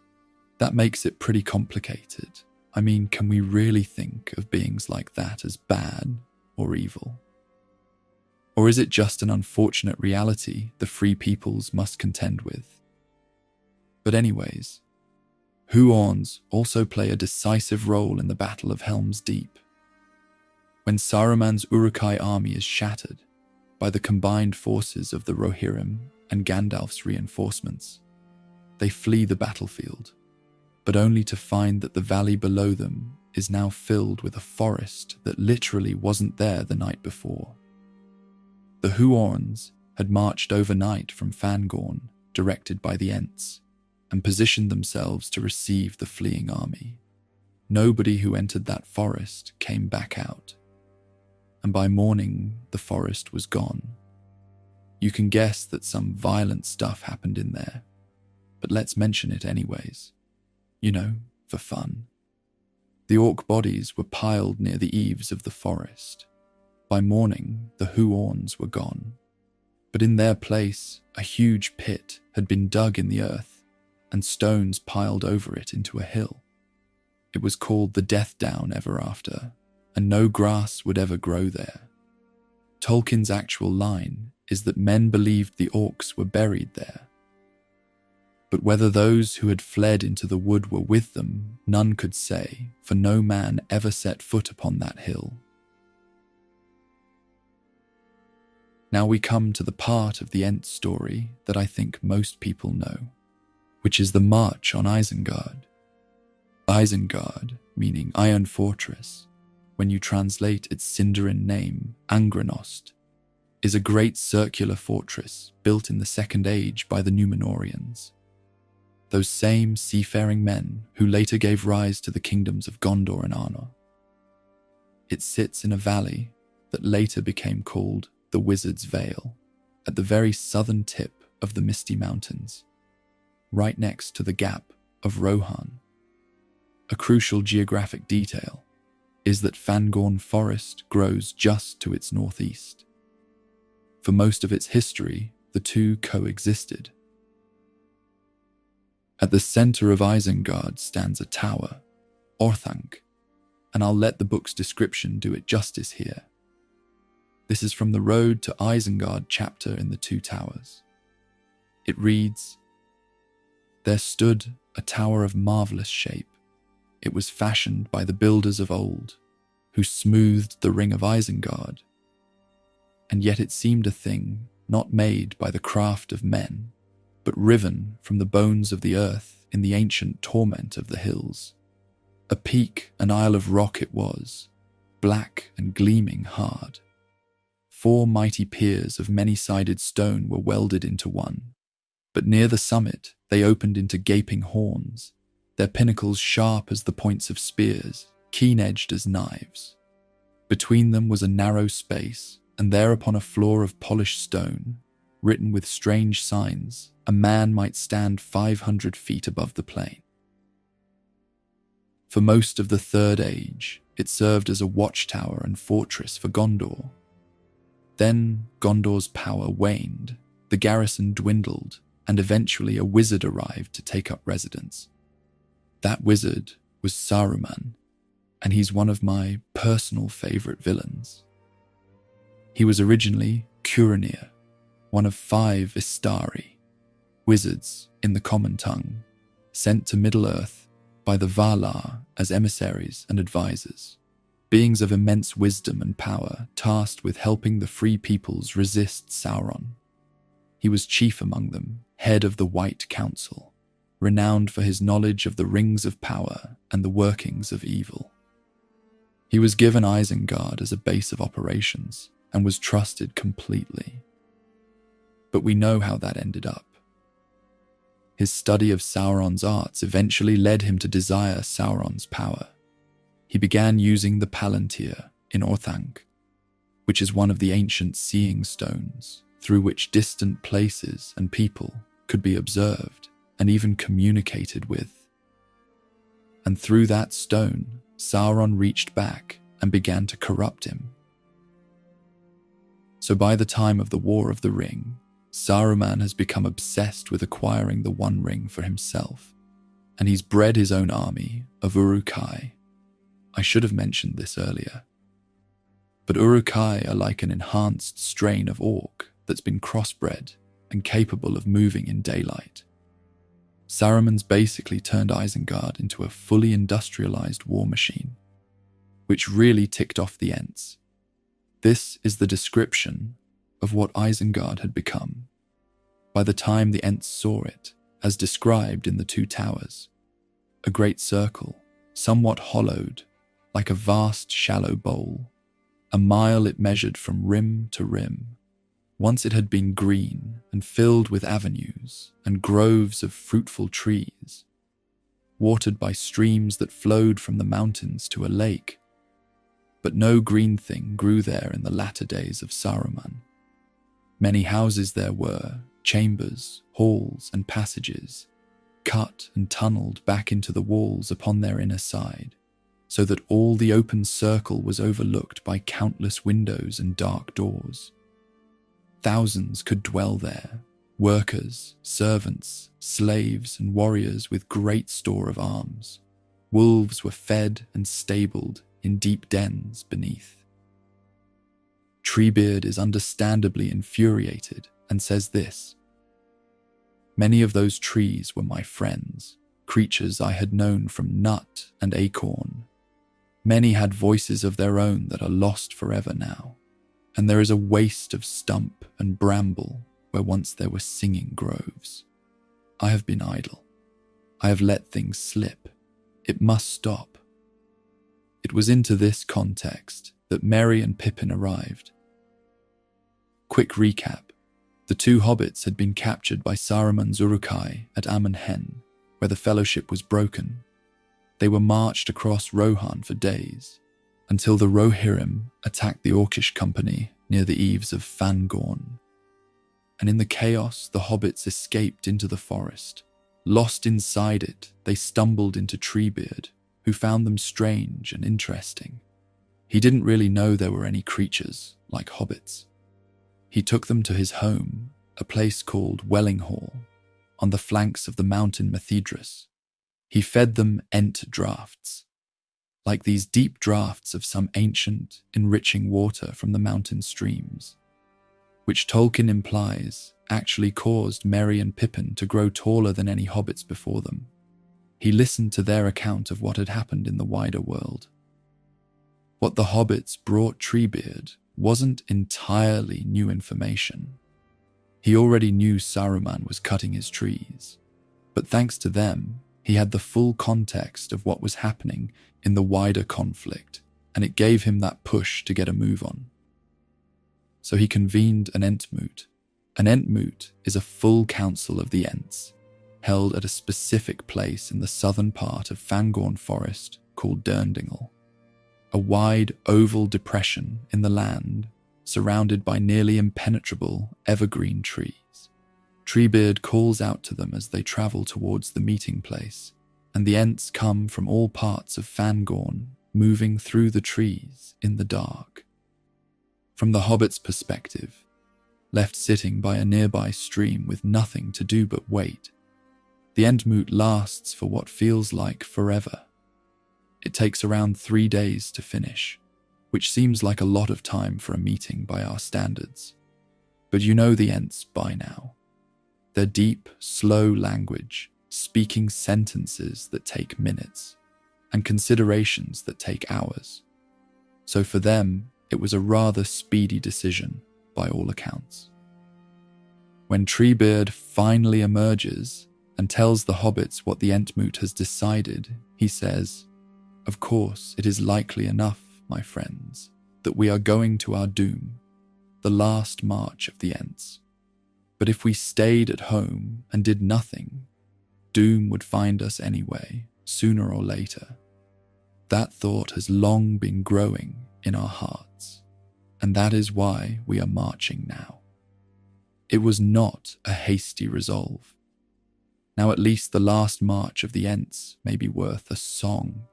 That makes it pretty complicated. I mean, can we really think of beings like that as bad or evil? Or is it just an unfortunate reality the free peoples must contend with? But anyways, Huorns also play a decisive role in the Battle of Helm's Deep. When Saruman's Uruk-hai army is shattered by the combined forces of the Rohirrim and Gandalf's reinforcements, they flee the battlefield, but only to find that the valley below them is now filled with a forest that literally wasn't there the night before. The Huorns had marched overnight from Fangorn, directed by the Ents, and positioned themselves to receive the fleeing army. Nobody who entered that forest came back out, and by morning the forest was gone. You can guess that some violent stuff happened in there, but let's mention it anyways. You know, for fun. The orc bodies were piled near the eaves of the forest. By morning, the Huorns were gone, but in their place, a huge pit had been dug in the earth and stones piled over it into a hill. It was called the Death Down ever after, and no grass would ever grow there. Tolkien's actual line is that men believed the orcs were buried there. But whether those who had fled into the wood were with them, none could say, for no man ever set foot upon that hill. Now we come to the part of the Ents story that I think most people know, which is the march on Isengard. Isengard, meaning Iron Fortress, when you translate its Sindarin name, Angranost, is a great circular fortress built in the Second Age by the Númenóreans, those same seafaring men who later gave rise to the kingdoms of Gondor and Arnor. It sits in a valley that later became called the Wizard's Vale, at the very southern tip of the Misty Mountains, right next to the Gap of Rohan. A crucial geographic detail is that Fangorn Forest grows just to its northeast. For most of its history, the two coexisted. At the center of Isengard stands a tower, Orthanc, and I'll let the book's description do it justice here. This is from the Road to Isengard chapter in The Two Towers. It reads, "There stood a tower of marvelous shape. It was fashioned by the builders of old, who smoothed the ring of Isengard, and yet it seemed a thing not made by the craft of men, but riven from the bones of the earth in the ancient torment of the hills. A peak, an isle of rock it was, black and gleaming hard. 4 mighty piers of many-sided stone were welded into one, but near the summit they opened into gaping horns, their pinnacles sharp as the points of spears, keen-edged as knives. Between them was a narrow space, and there upon a floor of polished stone, written with strange signs, a man might stand 500 feet above the plain. For most of the Third Age, it served as a watchtower and fortress for Gondor. Then Gondor's power waned, the garrison dwindled, and eventually a wizard arrived to take up residence. That wizard was Saruman, and he's one of my personal favourite villains. He was originally Curanir, one of 5 Istari, wizards in the common tongue, sent to Middle-earth by the Valar as emissaries and advisors, beings of immense wisdom and power tasked with helping the free peoples resist Sauron. He was chief among them, head of the White Council, renowned for his knowledge of the rings of power and the workings of evil. He was given Isengard as a base of operations and was trusted completely. But we know how that ended up. His study of Sauron's arts eventually led him to desire Sauron's power. He began using the Palantir in Orthanc, which is one of the ancient seeing stones through which distant places and people could be observed and even communicated with. And through that stone, Sauron reached back and began to corrupt him. So by the time of the War of the Ring, Saruman has become obsessed with acquiring the One Ring for himself, and he's bred his own army of Uruk-hai. I should have mentioned this earlier. But Uruk-hai are like an enhanced strain of orc that's been crossbred and capable of moving in daylight. Saruman's basically turned Isengard into a fully industrialized war machine, which really ticked off the Ents. This is the description of what Isengard had become by the time the Ents saw it, as described in the 2 towers. A great circle, somewhat hollowed, like a vast shallow bowl. A mile it measured from rim to rim. Once it had been green and filled with avenues and groves of fruitful trees, watered by streams that flowed from the mountains to a lake. But no green thing grew there in the latter days of Saruman. Many houses there were, chambers, halls, and passages, cut and tunneled back into the walls upon their inner side, so that all the open circle was overlooked by countless windows and dark doors. Thousands could dwell there, workers, servants, slaves, and warriors with great store of arms. Wolves were fed and stabled in deep dens beneath. Treebeard is understandably infuriated and says this: "Many of those trees were my friends, creatures I had known from nut and acorn. Many had voices of their own that are lost forever now, and there is a waste of stump and bramble where once there were singing groves. I have been idle. I have let things slip. It must stop." It was into this context that Merry and Pippin arrived. Quick recap. The 2 hobbits had been captured by Saruman's Uruk-hai at Amon Hen, where the fellowship was broken. They were marched across Rohan for days, until the Rohirrim attacked the Orcish company near the eaves of Fangorn. And in the chaos, the hobbits escaped into the forest. Lost inside it, they stumbled into Treebeard, who found them strange and interesting. He didn't really know there were any creatures like hobbits. He took them to his home, a place called Wellinghall, on the flanks of the mountain Methydras. He fed them Ent draughts, like these deep draughts of some ancient, enriching water from the mountain streams, which Tolkien implies actually caused Merry and Pippin to grow taller than any hobbits before them. He listened to their account of what had happened in the wider world. What the hobbits brought Treebeard wasn't entirely new information. He already knew Saruman was cutting his trees, but thanks to them, he had the full context of what was happening in the wider conflict, and it gave him that push to get a move on. So he convened an Entmoot. An Entmoot is a full council of the Ents, held at a specific place in the southern part of Fangorn Forest called Durndingle, a wide oval depression in the land surrounded by nearly impenetrable evergreen trees. Treebeard calls out to them as they travel towards the meeting place, and the Ents come from all parts of Fangorn, moving through the trees in the dark. From the hobbit's perspective, left sitting by a nearby stream with nothing to do but wait, the Entmoot lasts for what feels like forever. It takes around 3 days to finish, which seems like a lot of time for a meeting by our standards. But you know the Ents by now. Their deep, slow language, speaking sentences that take minutes, and considerations that take hours. So for them, it was a rather speedy decision, by all accounts. When Treebeard finally emerges and tells the hobbits what the Entmoot has decided, he says, "Of course, it is likely enough, my friends, that we are going to our doom, the last march of the Ents. But if we stayed at home and did nothing, doom would find us anyway, sooner or later. That thought has long been growing in our hearts, and that is why we are marching now." It was not a hasty resolve. Now at least the last march of the Ents may be worth a song.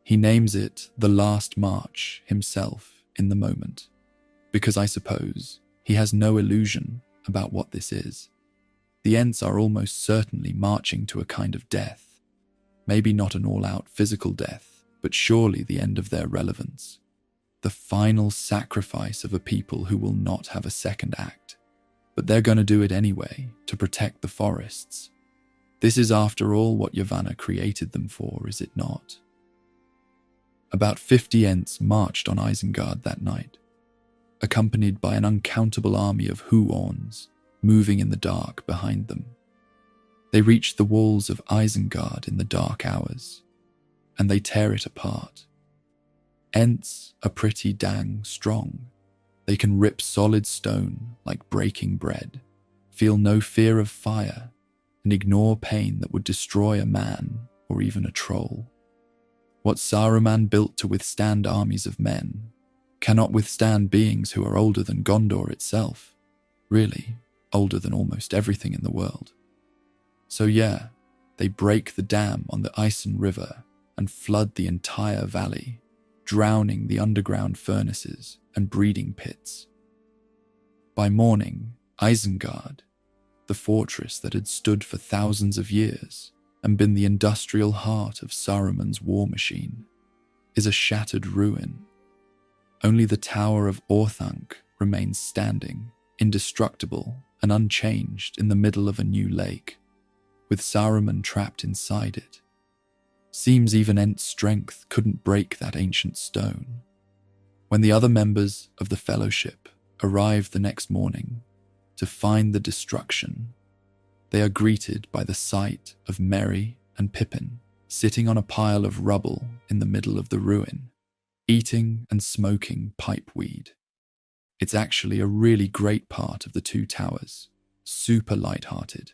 He names it the Last March himself in the moment, because I suppose he has no illusion about what this is. The Ents are almost certainly marching to a kind of death, maybe not an all-out physical death, but surely the end of their relevance, the final sacrifice of a people who will not have a second act. But they're going to do it anyway, to protect the forests. This is after all what Yavanna created them for, is it not? About 50 Ents marched on Isengard that night, accompanied by an uncountable army of Huorns moving in the dark behind them. They reach the walls of Isengard in the dark hours, and they tear it apart. Ents are pretty dang strong. They can rip solid stone like breaking bread, feel no fear of fire, and ignore pain that would destroy a man or even a troll. What Saruman built to withstand armies of men cannot withstand beings who are older than Gondor itself, really, older than almost everything in the world. So yeah, they break the dam on the Isen River and flood the entire valley, drowning the underground furnaces and breeding pits. By morning, Isengard, the fortress that had stood for thousands of years and been the industrial heart of Saruman's war machine, is a shattered ruin. Only the Tower of Orthanc remains standing, indestructible and unchanged in the middle of a new lake, with Saruman trapped inside it. Seems even Ent's strength couldn't break that ancient stone. When the other members of the Fellowship arrive the next morning to find the destruction, they are greeted by the sight of Merry and Pippin sitting on a pile of rubble in the middle of the ruin, eating and smoking pipeweed. It's actually a really great part of the two towers, super light-hearted.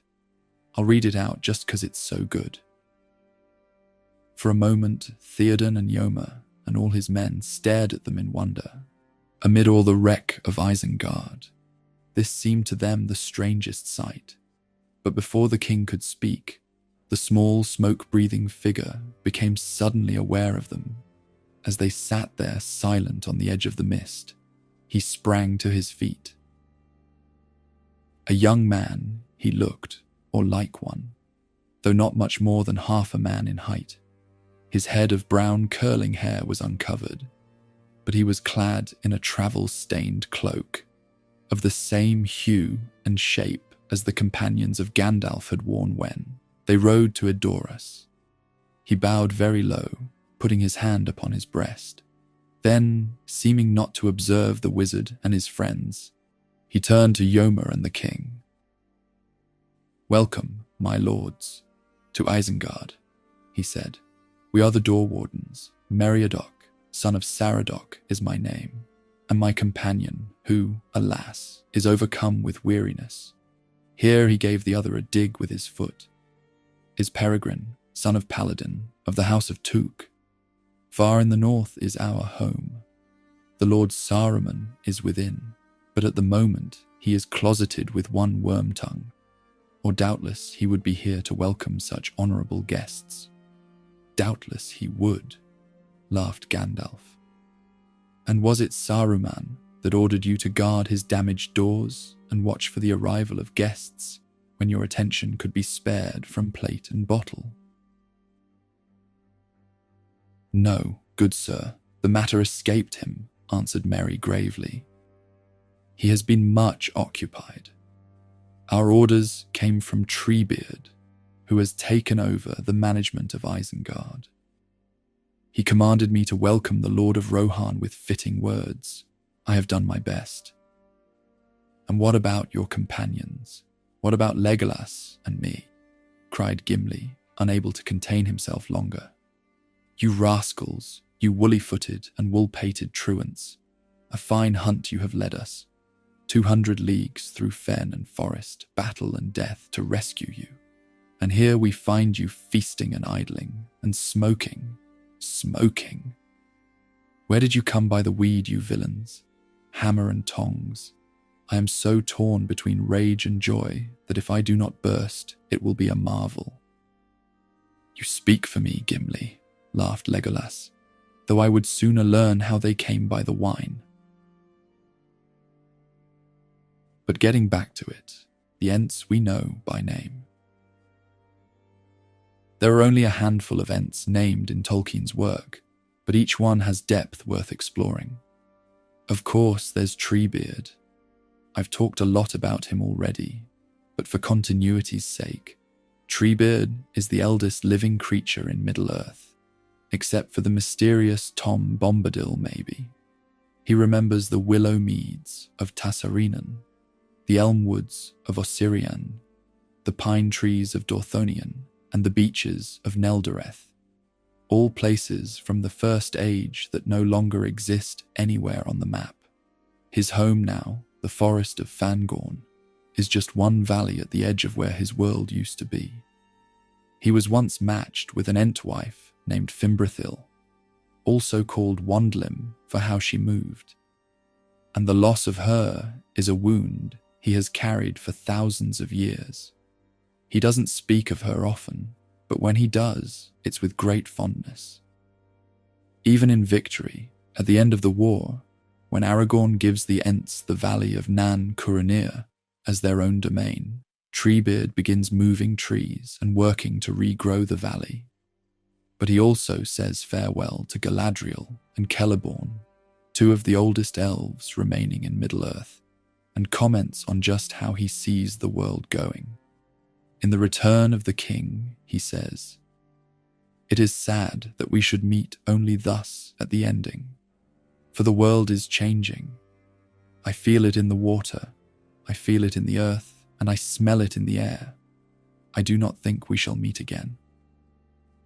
I'll read it out just because it's so good. For a moment, Theoden and Yoma and all his men stared at them in wonder. Amid all the wreck of Isengard, this seemed to them the strangest sight. But before the king could speak, the small, smoke-breathing figure became suddenly aware of them. As they sat there silent on the edge of the mist, he sprang to his feet. A young man, he looked, or like one, though not much more than half a man in height. His head of brown curling hair was uncovered, but he was clad in a travel-stained cloak, of the same hue and shape as the companions of Gandalf had worn when they rode to Edoras. He bowed very low, putting his hand upon his breast. Then, seeming not to observe the wizard and his friends, He turned to Yoma and the king. "Welcome, my lords, to Isengard," he said. "We are the door wardens. Meriadoc, son of Saradoc, is my name, and my companion, who, alas, is overcome with weariness." Here he gave the other a dig with his foot. "Is Peregrine, son of Paladin, of the house of Took. Far in the north is our home. The Lord Saruman is within, but at the moment he is closeted with one worm-tongue, or doubtless he would be here to welcome such honourable guests." "Doubtless he would," laughed Gandalf. "And was it Saruman that ordered you to guard his damaged doors and watch for the arrival of guests when your attention could be spared from plate and bottle?" "No, good sir, the matter escaped him," answered Merry gravely. "He has been much occupied. Our orders came from Treebeard, who has taken over the management of Isengard. He commanded me to welcome the Lord of Rohan with fitting words. I have done my best." "And what about your companions? What about Legolas and me?" cried Gimli, unable to contain himself longer. "You rascals, you woolly-footed and wool-pated truants, a fine hunt you have led us. 200 leagues through fen and forest, battle and death to rescue you. And here we find you feasting and idling, and smoking. Where did you come by the weed, you villains? Hammer and tongs. I am so torn between rage and joy that if I do not burst, it will be a marvel." "You speak for me, Gimli," laughed Legolas, "though I would sooner learn how they came by the wine." But getting back to it, the Ents we know by name. There are only a handful of Ents named in Tolkien's work, but each one has depth worth exploring. Of course, there's Treebeard. I've talked a lot about him already, but for continuity's sake, Treebeard is the eldest living creature in Middle-earth, except for the mysterious Tom Bombadil maybe. He remembers the willow meads of Tassarinan, the elm woods of Osirian, the pine trees of Dorthonion, and the beaches of Neldareth, all places from the First Age that no longer exist anywhere on the map. His home now, the forest of Fangorn, is just one valley at the edge of where his world used to be. He was once matched with an Entwife named Fimbrithil, also called Wandlim for how she moved, and the loss of her is a wound he has carried for thousands of years. He doesn't speak of her often, but when he does, it's with great fondness. Even in victory, at the end of the war, when Aragorn gives the Ents the valley of Nan Curanir as their own domain, Treebeard begins moving trees and working to regrow the valley. But he also says farewell to Galadriel and Celeborn, two of the oldest elves remaining in Middle-earth, and comments on just how he sees the world going. In The Return of the King, he says, "It is sad that we should meet only thus at the ending, for the world is changing. I feel it in the water, I feel it in the earth, and I smell it in the air. I do not think we shall meet again."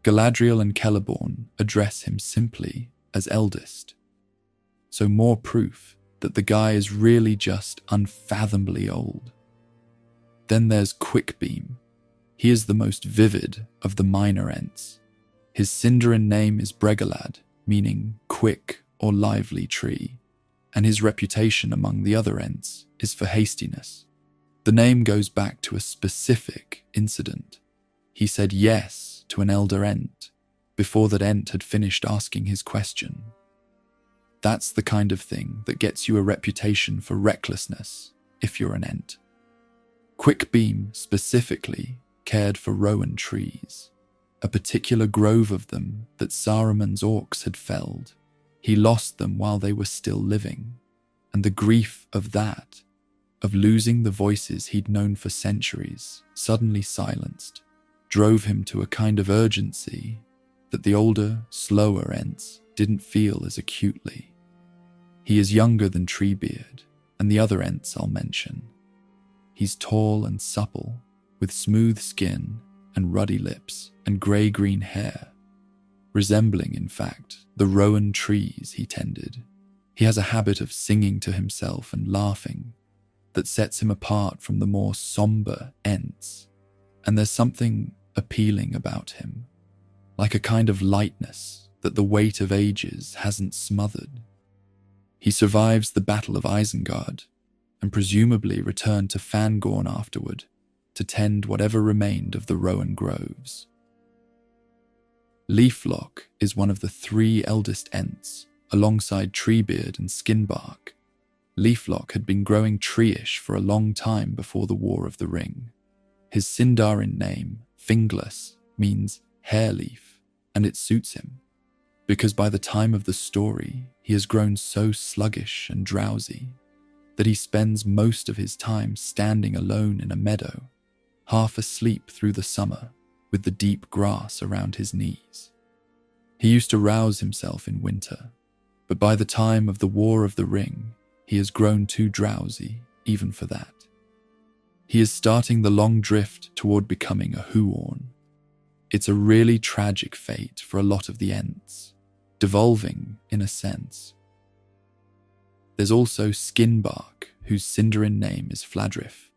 Galadriel and Celeborn address him simply as eldest, so more proof that the guy is really just unfathomably old. Then there's Quickbeam. He is the most vivid of the minor Ents. His Sindarin name is Bregalad, meaning quick or lively tree, and his reputation among the other Ents is for hastiness. The name goes back to a specific incident. He said yes to an elder Ent before that Ent had finished asking his question. That's the kind of thing that gets you a reputation for recklessness if you're an Ent. Quickbeam specifically cared for rowan trees, a particular grove of them that Saruman's orcs had felled. He lost them while they were still living, and the grief of that, of losing the voices he'd known for centuries, suddenly silenced, drove him to a kind of urgency that the older, slower Ents didn't feel as acutely. He is younger than Treebeard, and the other Ents I'll mention. He's tall and supple, with smooth skin and ruddy lips and grey-green hair, resembling, in fact, the rowan trees he tended. He has a habit of singing to himself and laughing that sets him apart from the more sombre Ents, and there's something appealing about him, like a kind of lightness that the weight of ages hasn't smothered. He survives the Battle of Isengard and presumably returned to Fangorn afterward to tend whatever remained of the rowan groves. Leaflock is one of the 3 eldest Ents, alongside Treebeard and Skinbark. Leaflock had been growing tree-ish for a long time before the War of the Ring. His Sindarin name, Fingless, means hair leaf, and it suits him, because by the time of the story, he has grown so sluggish and drowsy that he spends most of his time standing alone in a meadow, half asleep through the summer, with the deep grass around his knees. He used to rouse himself in winter, but by the time of the War of the Ring, he has grown too drowsy even for that. He is starting the long drift toward becoming a Huorn. It's a really tragic fate for a lot of the Ents, devolving in a sense. There's also Skinbark, whose Sindarin name is Fladrif.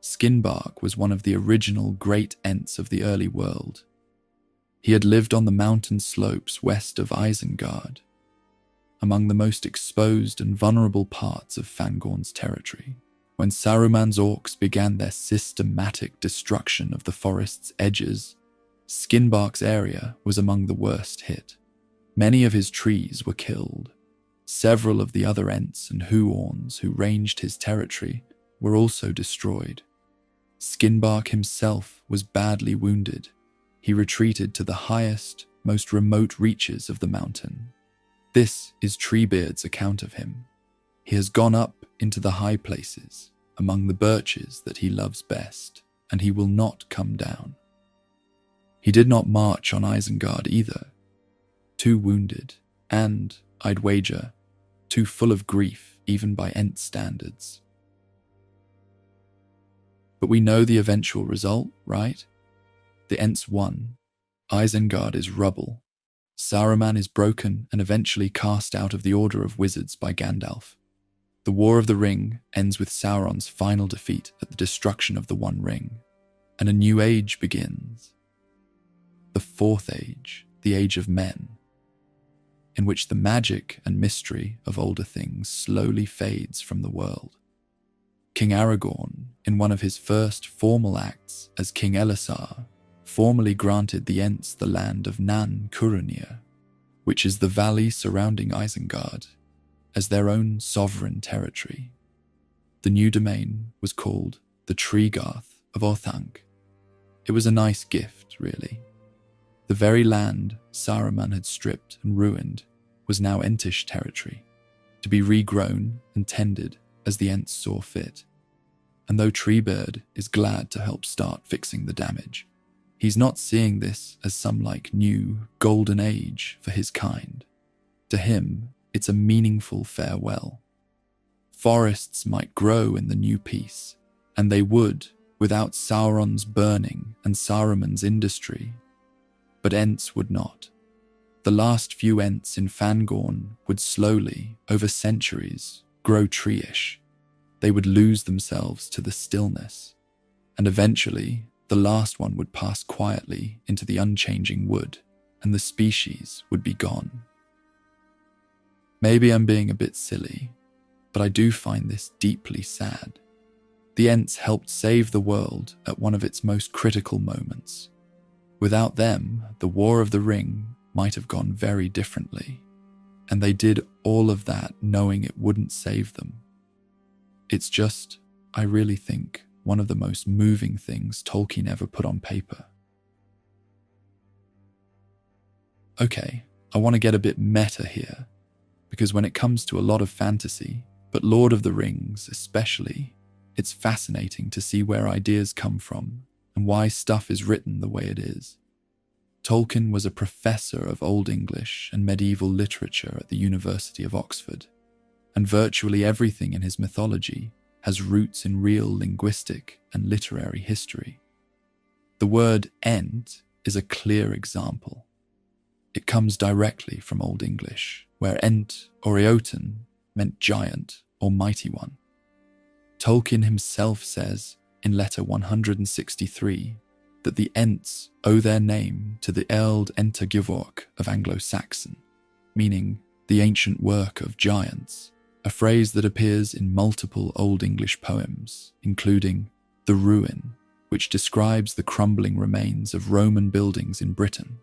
Skinbark was one of the original great Ents of the early world. He had lived on the mountain slopes west of Isengard, among the most exposed and vulnerable parts of Fangorn's territory, when Saruman's orcs began their systematic destruction of the forest's edges. Skinbark's area was among the worst hit. Many of his trees were killed. Several of the other Ents and Huorns who ranged his territory were also destroyed. Skinbark himself was badly wounded. He retreated to the highest, most remote reaches of the mountain. This is Treebeard's account of him. He has gone up into the high places, among the birches that he loves best, and he will not come down. He did not march on Isengard either, too wounded, and, I'd wager, too full of grief even by Ent standards. But we know the eventual result, right? The Ents won. Isengard is rubble. Saruman is broken and eventually cast out of the Order of Wizards by Gandalf. The War of the Ring ends with Sauron's final defeat at the destruction of the One Ring, and a new age begins. The Fourth Age, the Age of Men, in which the magic and mystery of older things slowly fades from the world. King Aragorn, in one of his first formal acts as King Elisar, formally granted the Ents the land of Nan Curunir, which is the valley surrounding Isengard, as their own sovereign territory. The new domain was called the Treegarth of Orthanc. It was a nice gift, really. The very land Saruman had stripped and ruined was now Entish territory, to be regrown and tended as the Ents saw fit. And though Treebeard is glad to help start fixing the damage, he's not seeing this as some new golden age for his kind. To him, it's a meaningful farewell. Forests might grow in the new peace, and they would without Sauron's burning and Saruman's industry. But Ents would not. The last few Ents in Fangorn would slowly, over centuries, grow tree-ish. They would lose themselves to the stillness, and eventually the last one would pass quietly into the unchanging wood, and the species would be gone. Maybe I'm being a bit silly, but I do find this deeply sad. The Ents helped save the world at one of its most critical moments. Without them, the War of the Ring might have gone very differently, and they did all of that knowing it wouldn't save them. It's just, I really think, one of the most moving things Tolkien ever put on paper. Okay, I want to get a bit meta here, because when it comes to a lot of fantasy, but Lord of the Rings especially, it's fascinating to see where ideas come from and why stuff is written the way it is. Tolkien was a professor of Old English and medieval literature at the University of Oxford. and virtually everything in his mythology has roots in real linguistic and literary history. The word Ent is a clear example. It comes directly from Old English, where Ent or Eoten meant giant or mighty one. Tolkien himself says in letter 163 that the Ents owe their name to the Eld Entergyvork of Anglo-Saxon, meaning the ancient work of giants, a phrase that appears in multiple Old English poems, including The Ruin, which describes the crumbling remains of Roman buildings in Britain.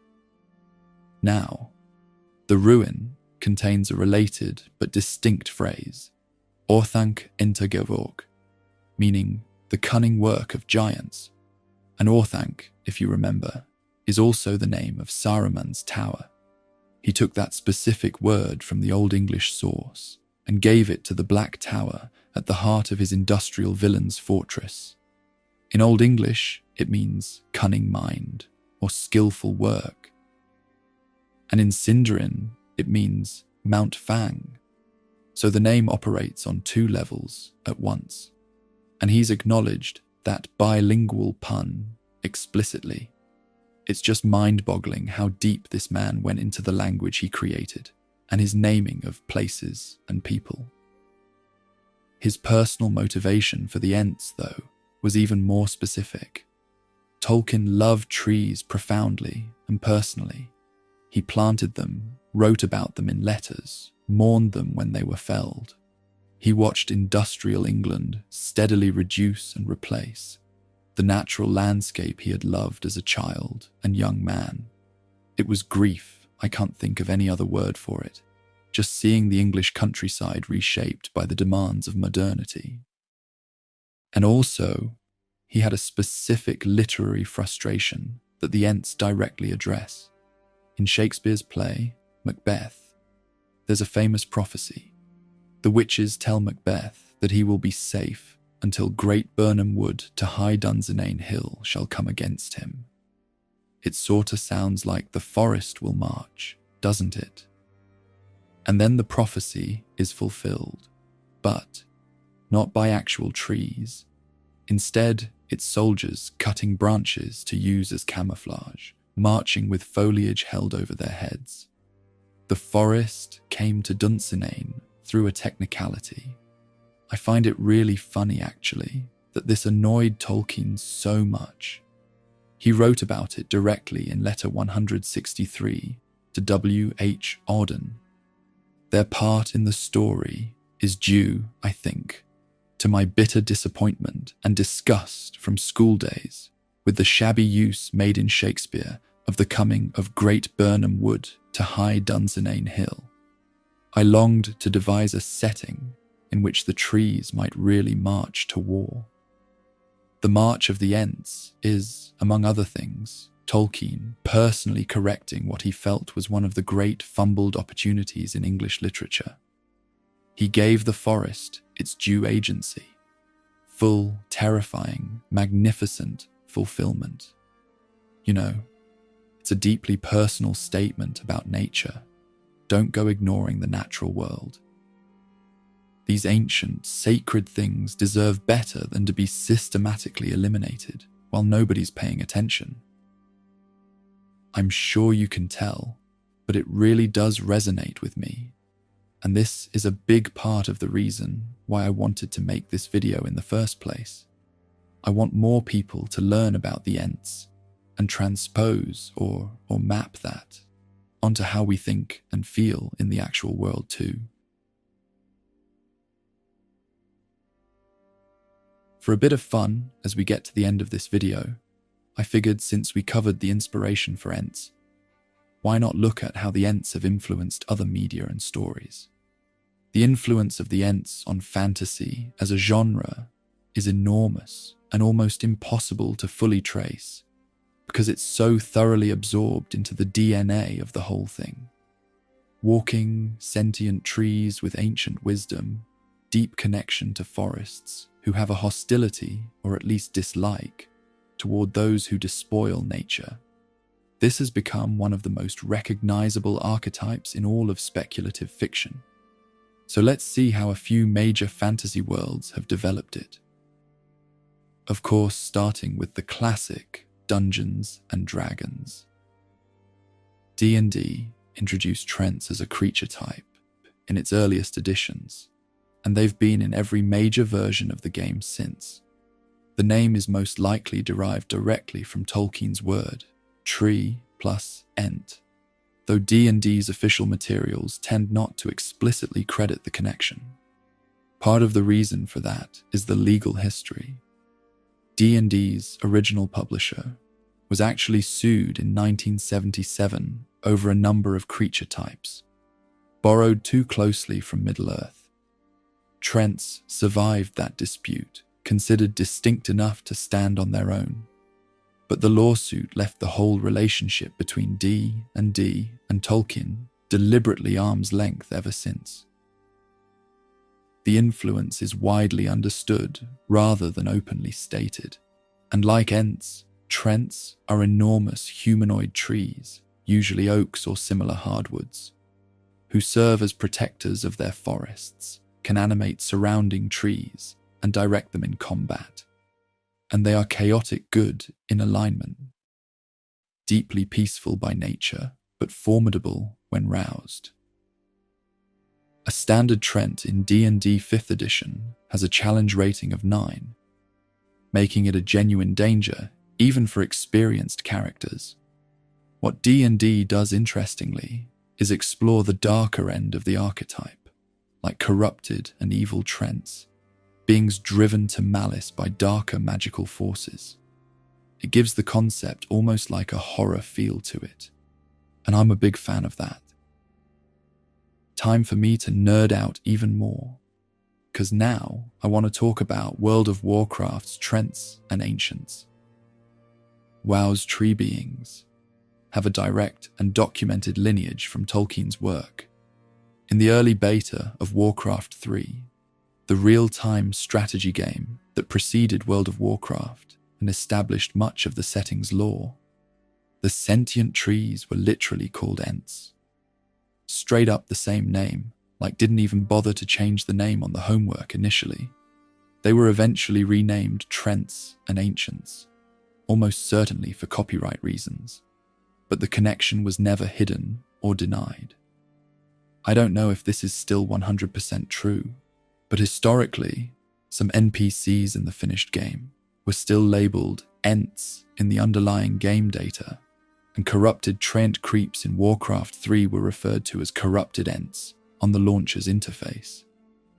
Now, The Ruin contains a related but distinct phrase, Orthanc Entergyvork, meaning the cunning work of giants. And Orthanc, if you remember, is also the name of Saruman's tower. He took that specific word from the Old English source and gave it to the Black Tower at the heart of his industrial villain's fortress. In Old English, it means cunning mind or skillful work. And in Sindarin, it means Mount Fang. So the name operates on two levels at once. And he's acknowledged that bilingual pun explicitly. It's just mind-boggling how deep this man went into the language he created and his naming of places and people. His personal motivation for the Ents, though, was even more specific. Tolkien loved trees profoundly and personally. He planted them, wrote about them in letters, mourned them when they were felled. He watched industrial England steadily reduce and replace the natural landscape he had loved as a child and young man. It was grief, I can't think of any other word for it, just seeing the English countryside reshaped by the demands of modernity. And also, he had a specific literary frustration that the Ents directly address. In Shakespeare's play, Macbeth, there's a famous prophecy. The witches tell Macbeth that he will be safe until great Birnam Wood to high Dunsinane Hill shall come against him. It sorta sounds like the forest will march, doesn't it? And then the prophecy is fulfilled, but not by actual trees. Instead, it's soldiers cutting branches to use as camouflage, marching with foliage held over their heads. The forest came to Dunsinane through a technicality. I find it really funny, actually, that this annoyed Tolkien so much. He wrote about it directly in letter 163 to W.H. Auden. Their part in the story is due, I think, to my bitter disappointment and disgust from school days with the shabby use made in Shakespeare of the coming of great Birnam Wood to high Dunsinane Hill. I longed to devise a setting in which the trees might really march to war. The March of the Ents is, among other things, Tolkien personally correcting what he felt was one of the great fumbled opportunities in English literature. He gave the forest its due agency, full, terrifying, magnificent fulfillment. You know, it's a deeply personal statement about nature. Don't go ignoring the natural world. These ancient, sacred things deserve better than to be systematically eliminated while nobody's paying attention. I'm sure you can tell, but it really does resonate with me. And this is a big part of the reason why I wanted to make this video in the first place. I want more people to learn about the Ents and transpose or map that onto how we think and feel in the actual world too. For a bit of fun, as we get to the end of this video, I figured since we covered the inspiration for Ents, why not look at how the Ents have influenced other media and stories? The influence of the Ents on fantasy as a genre is enormous and almost impossible to fully trace, because it's so thoroughly absorbed into the DNA of the whole thing. Walking, sentient trees with ancient wisdom, deep connection to forests, who have a hostility, or at least dislike, toward those who despoil nature. This has become one of the most recognizable archetypes in all of speculative fiction. So let's see how a few major fantasy worlds have developed it. Of course, starting with the classic Dungeons and Dragons. D&D introduced Trents as a creature type in its earliest editions, and they've been in every major version of the game since. The name is most likely derived directly from Tolkien's word, tree plus ent, though D&D's official materials tend not to explicitly credit the connection. Part of the reason for that is the legal history. D&D's original publisher was actually sued in 1977 over a number of creature types, borrowed too closely from Middle-earth. Trents survived that dispute, considered distinct enough to stand on their own, but the lawsuit left the whole relationship between D&D and Tolkien deliberately arm's length ever since. The influence is widely understood rather than openly stated, and like Ents, Trents are enormous humanoid trees, usually oaks or similar hardwoods, who serve as protectors of their forests, can animate surrounding trees, and direct them in combat. And they are chaotic good in alignment, deeply peaceful by nature, but formidable when roused. A standard Trent in D&D 5th edition has a challenge rating of 9, making it a genuine danger even for experienced characters. What D&D does interestingly is explore the darker end of the archetype, like corrupted and evil Trents, beings driven to malice by darker magical forces. It gives the concept almost like a horror feel to it, and I'm a big fan of that. Time for me to nerd out even more, because now I want to talk about World of Warcraft's Trents and Ancients. WoW's tree beings have a direct and documented lineage from Tolkien's work. In the early beta of Warcraft 3, the real-time strategy game that preceded World of Warcraft and established much of the setting's lore, the sentient trees were literally called Ents. Straight up the same name, like didn't even bother to change the name on the homework initially. They were eventually renamed Trents and Ancients, almost certainly for copyright reasons, but the connection was never hidden or denied. I don't know if this is still 100% true, but historically, some NPCs in the finished game were still labeled Ents in the underlying game data, and corrupted Trent creeps in Warcraft 3 were referred to as corrupted Ents on the launcher's interface.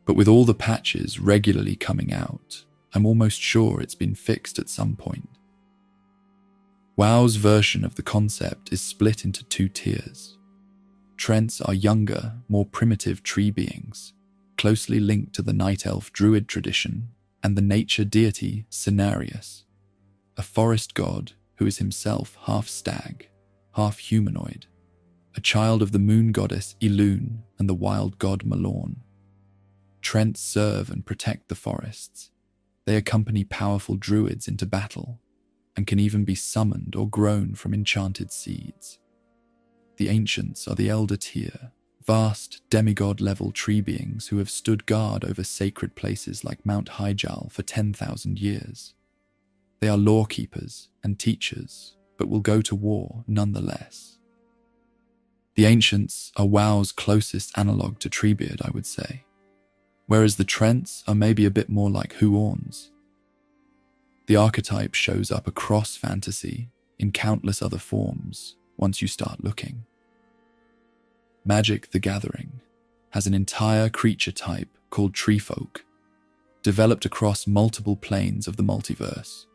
But with all the patches regularly coming out, I'm almost sure it's been fixed at some point. WoW's version of the concept is split into 2 tiers. Trents are younger, more primitive tree beings, closely linked to the Night Elf druid tradition and the nature deity Cenarius, a forest god who is himself half stag, half humanoid, a child of the moon goddess Elune and the wild god Malorn. Trents serve and protect the forests. They accompany powerful druids into battle, and can even be summoned or grown from enchanted seeds. The Ancients are the elder tier, vast demigod-level tree beings who have stood guard over sacred places like Mount Hyjal for 10,000 years. They are lore-keepers and teachers, but will go to war nonetheless. The Ancients are WoW's closest analogue to Treebeard, I would say, whereas the Trents are maybe a bit more like Huorns. The archetype shows up across fantasy in countless other forms once you start looking. Magic the Gathering has an entire creature type called Treefolk, developed across multiple planes of the multiverse,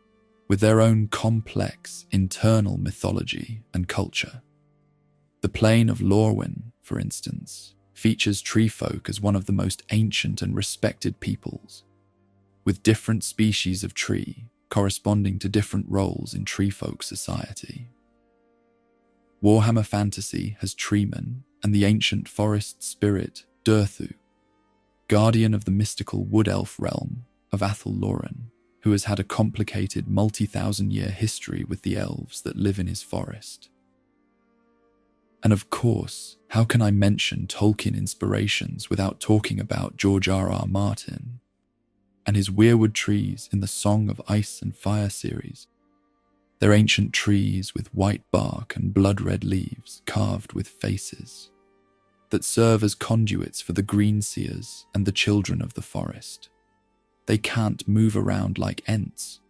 with their own complex internal mythology and culture. The plane of Lorwyn, for instance, features Treefolk as one of the most ancient and respected peoples, with different species of tree corresponding to different roles in Treefolk society. Warhammer Fantasy has Treeman and the ancient forest spirit Durthu, guardian of the mystical wood elf realm of Athel Loren, who has had a complicated multi-thousand-year history with the elves that live in his forest. And of course, how can I mention Tolkien inspirations without talking about George R.R. Martin and his weirwood trees in the Song of Ice and Fire series? They're ancient trees with white bark and blood-red leaves carved with faces that serve as conduits for the green seers and the children of the forest. They can't move around like Ents,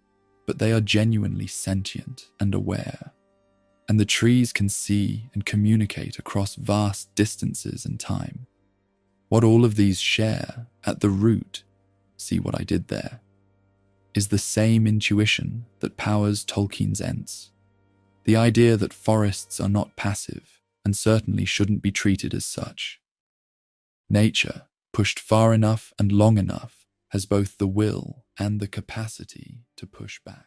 but they are genuinely sentient and aware. And the trees can see and communicate across vast distances and time. What all of these share at the root, see what I did there, is the same intuition that powers Tolkien's Ents. The idea that forests are not passive and certainly shouldn't be treated as such. Nature, pushed far enough and long enough, has both the will and the capacity to push back.